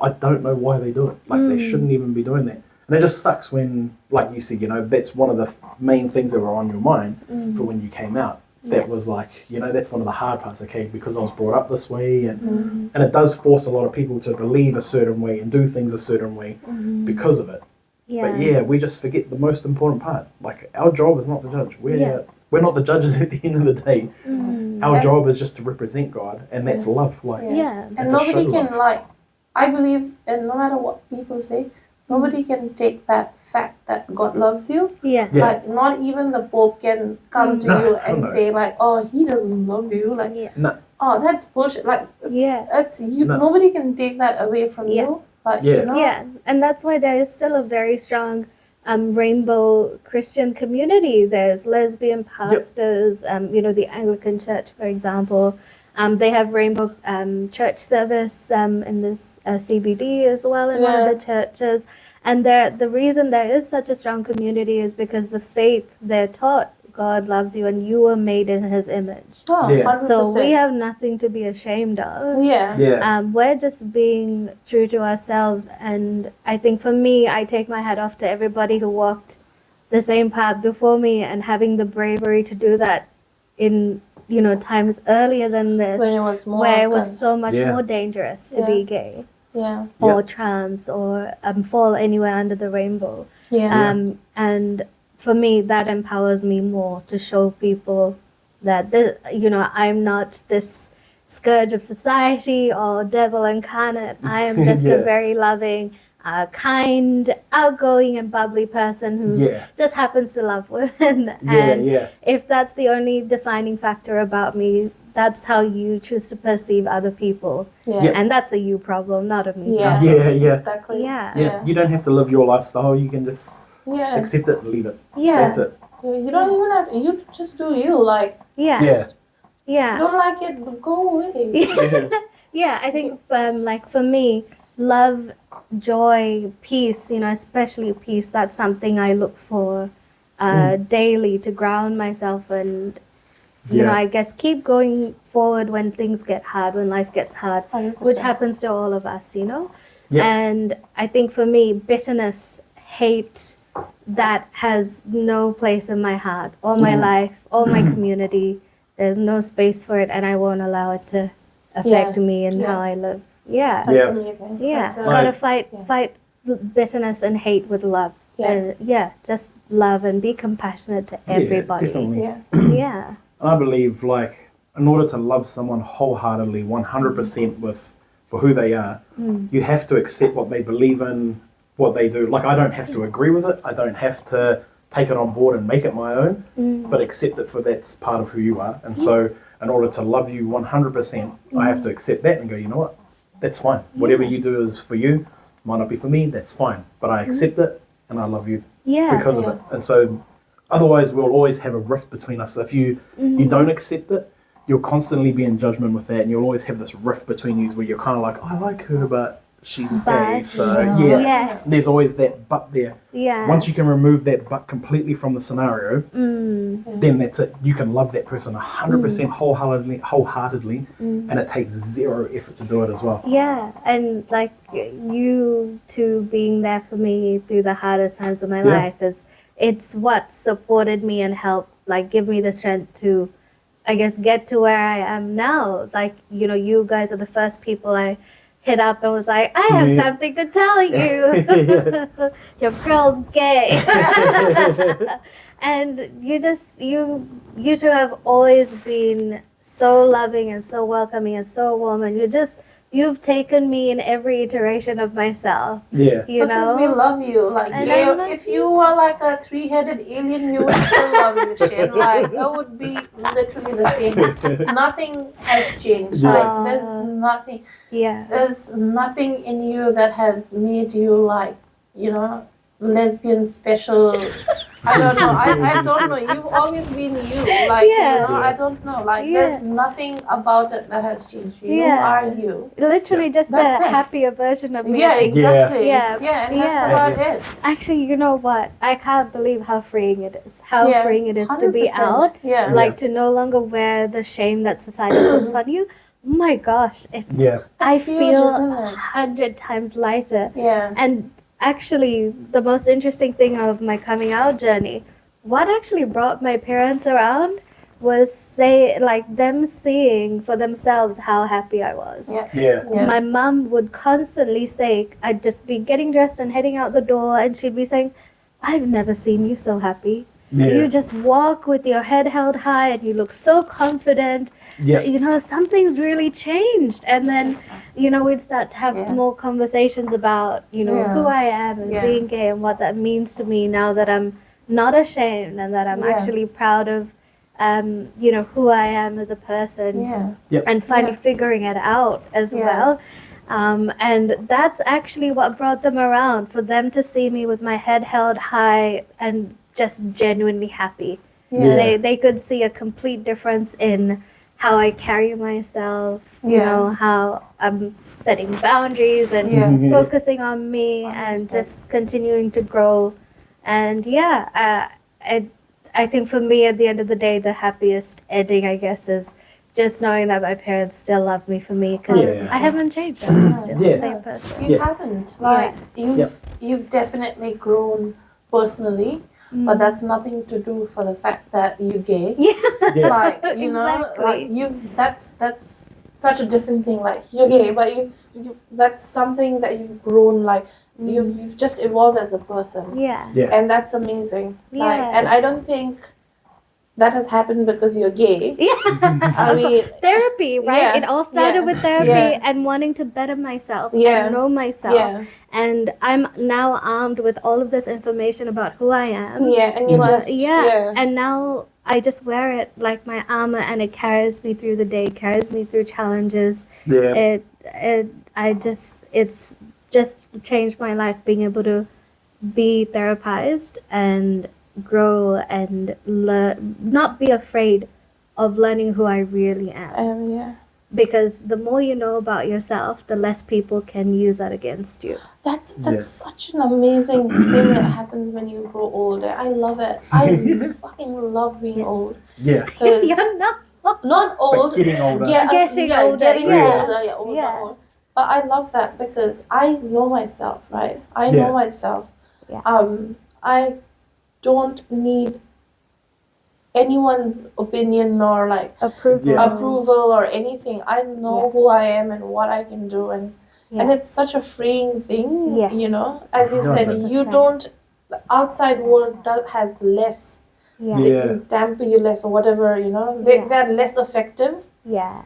I don't know why they do it. Like, they shouldn't even be doing that. And it just sucks when, like you said, that's one of the main things that were on your mind for when you came out. That was like, that's one of the hard parts, okay, because I was brought up this way, and it does force a lot of people to believe a certain way and do things a certain way because of it. But we just forget the most important part. Like, our job is not to judge. We're not the judges at the end of the day. Our job is just to represent God, and that's love. Like, and nobody can love. I believe, and no matter what people say, nobody can take that fact that God loves you. Like, not even the Pope can come to you and say, like, oh, he doesn't love you. Like, oh, that's bullshit. Like, it's you. Nobody can take that away from you. But, and that's why there is still a very strong rainbow Christian community. There's lesbian pastors, the Anglican Church, for example. They have rainbow church service in this CBD as well in one of the churches. And the reason there is such a strong community is because the faith they're taught, God loves you and you were made in his image. Oh, 100%. So we have nothing to be ashamed of. We're just being true to ourselves. And I think for me, I take my hat off to everybody who walked the same path before me and having the bravery to do that in times earlier than this, when it was more where it was so much more dangerous to be gay or trans or fall anywhere under the rainbow. And for me, that empowers me more to show people that I'm not this scourge of society or devil incarnate. I am just a very loving, kind, outgoing and bubbly person who just happens to love women. And if that's the only defining factor about me, that's how you choose to perceive other people. And that's a you problem, not a me problem. Exactly. You don't have to live your lifestyle. You can just accept it and leave it. That's it. You don't even have, you just do you, like. If you don't like it, go away. I think like for me, love, joy, peace, especially peace, that's something I look for daily to ground myself and, I guess keep going forward when things get hard, when life gets hard, 100%. which happens to all of us, And I think for me, bitterness, hate, that has no place in my heart or my life or my community. There's no space for it and I won't allow it to affect me and how I live. That's amazing. Gotta fight bitterness and hate with love. And just love and be compassionate to everybody. Definitely. And I believe, like, in order to love someone wholeheartedly, 100% for who they are, you have to accept what they believe in, what they do. Like, I don't have to agree with it. I don't have to take it on board and make it my own, but accept it for that's part of who you are. And so in order to love you 100%, I have to accept that and go, you know what? That's fine. Whatever you do is for you. Might not be for me. That's fine. But I accept it and I love you because of it. And so otherwise we'll always have a rift between us. If you don't accept it, you'll constantly be in judgment with that and you'll always have this rift between you where you're kind of like, I like her, but she's gay. So there's always that but there. Once you can remove that but completely from the scenario, then that's it. You can love that person 100% wholeheartedly, and it takes zero effort to do it as well. And like you two being there for me through the hardest times of my life it's what supported me and helped like give me the strength to, I guess, get to where I am now. Like, you guys are the first people I hit up and was like, I have Yeah. something to tell you. Your girl's gay. And you two have always been so loving and so welcoming and so warm, and you've taken me in every iteration of myself. Yeah. You Because know? we love you. Like, And yeah, I love if you were like a three-headed alien, we would still love you, Shen. Like, it would be literally the same. Nothing has changed. Yeah. Like, there's nothing in you that has made you like, lesbian special. I don't know. I don't know. You've always been you. Like, Yeah. I don't know. Like, Yeah. there's nothing about it that has changed. You Yeah. are you. Literally just That's a it. happier version of me. Yeah, I think. exactly. Yeah. And Yeah. that's about it. Actually, you know what? I can't believe how freeing it is. How Yeah, freeing it is to be 100%. out. Yeah. Like to no longer wear the shame that society puts on you. Oh my gosh, Yeah. I It's huge, feel isn't it? 100 times lighter. Yeah. And actually, the most interesting thing of my coming out journey, what actually brought my parents around was them seeing for themselves how happy I was. Yeah. Yeah. Yeah. My mom would constantly say, I'd just be getting dressed and heading out the door, and she'd be saying, I've never seen you so happy. Yeah. You just walk with your head held high and you look so confident. Yeah. Something's really changed. And then, we'd start to have Yeah. more conversations about, Yeah. who I am and Yeah. being gay and what that means to me now that I'm not ashamed and that I'm Yeah. actually proud of, who I am as a person Yeah. and finally Yeah. figuring it out as Yeah. well. And that's actually what brought them around, for them to see me with my head held high and just genuinely happy. Yeah. They could see a complete difference in how I carry myself, Yeah. how I'm setting boundaries and Yeah. focusing on me and 100%. just continuing to grow. And I think for me, at the end of the day, the happiest ending, I guess, is just knowing that my parents still love me for me, because Yeah. I haven't changed. I'm still Yeah. the same person. You Yeah. haven't. Like, you've definitely grown personally, but that's nothing to do for the fact that you're gay. Yeah. Yeah. Like, Exactly. like that's such a different thing. Like, you're gay, but that's something that you've grown, like, you've just evolved as a person. Yeah. Yeah. And that's amazing. Like, Yeah. and I don't think that has happened because you're gay. Yeah. I mean, Therapy, right? Yeah. It all started Yeah. with therapy Yeah. and wanting to better myself Yeah. and know myself. yeah, And I'm now armed with all of this information about who I am. yeah, and you Well, just yeah. And now I just wear it like my armor, and it carries me through the day, carries me through challenges. Yeah. It's just changed my life, being able to be therapized and grow and not be afraid of learning who I really am. Yeah. Because the more you know about yourself, the less people can use that against you. That's such an amazing thing that happens when you grow older. I love it. I fucking love being old. Yeah. 'Cause You're not. not old. But getting older. Yeah, Getting older, Getting yeah. older. Yeah, older. Yeah. Old. But I love that because I know myself, right? I Yeah. know myself. Yeah. I don't need anyone's opinion or like Approval. Yeah. approval or anything. I know Yeah. who I am and what I can do, and Yeah. it's such a freeing thing. Yes. As you said, 100%. you don't. The outside world has less. Yeah. They Yeah. can dampen you less or whatever. They're less effective. Yeah.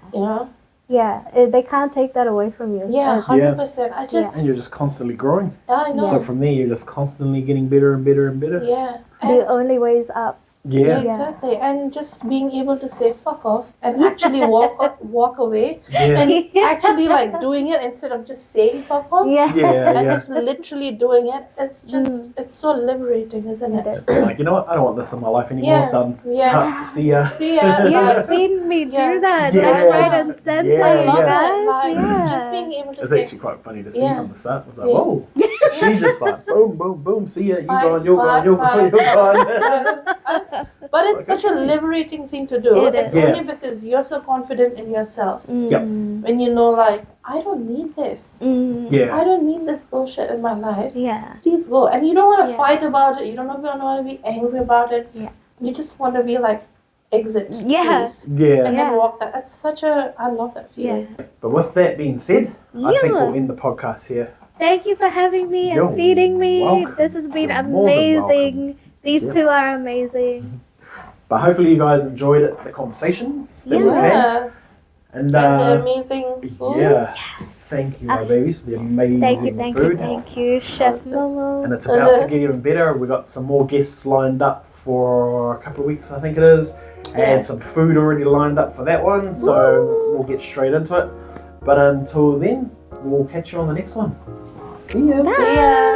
Yeah, They can't take that away from you. yeah, That's- 100%. I just, And you're just constantly growing. I know. So from there, you're just constantly getting better and better and better. Yeah. The only way is up. Yeah, Yeah. exactly. And just being able to say fuck off and actually walk away Yeah. and actually like doing it instead of just saying fuck off. Yeah. Yeah. And Yeah. just literally doing it. It's just it's so liberating, isn't it? It is. Just like, you know what? I don't want this in my life anymore. Yeah. Done. Yeah. Cut. See ya. See ya. You've like, seen me Yeah. do that Yeah. left, right, and center, Yeah, you love yeah. guys. it. Like, Yeah. just being able to It's say actually quite funny to see Yeah. from the start. It's like, Yeah. whoa. She's just like, boom, boom, boom. See ya. You Bye, gone. You're bye, gone. You're bye, gone. You're bye. gone. But it's such a liberating thing to do. It It's is. only Yeah. because you're so confident in yourself. Yep. When you know, like, I don't need this. Yeah. I don't need this bullshit in my life. Yeah. Please go. And you don't want to Yeah. fight about it. You don't want to be angry about it. Yeah. You just want to be like exit, Yeah. please. Yeah. And Yeah. then walk that. That's such a, I love that feeling. Yeah. But with that being said, I think Yeah. we'll end the podcast here. Thank you for having me You're and feeding me. welcome. This has been You're more than amazing. These Yeah. two are amazing. But hopefully you guys enjoyed it, the conversations that we've had. Yeah. And And the amazing food. yeah, thank you, my babies, for the amazing Thank food. you, thank you, Chef Momo. And it's about to get even better. We've got some more guests lined up for a couple of weeks, I think it is. Yeah. And some food already lined up for that one. So we'll get straight into it. But until then, we'll catch you on the next one. See ya. See ya.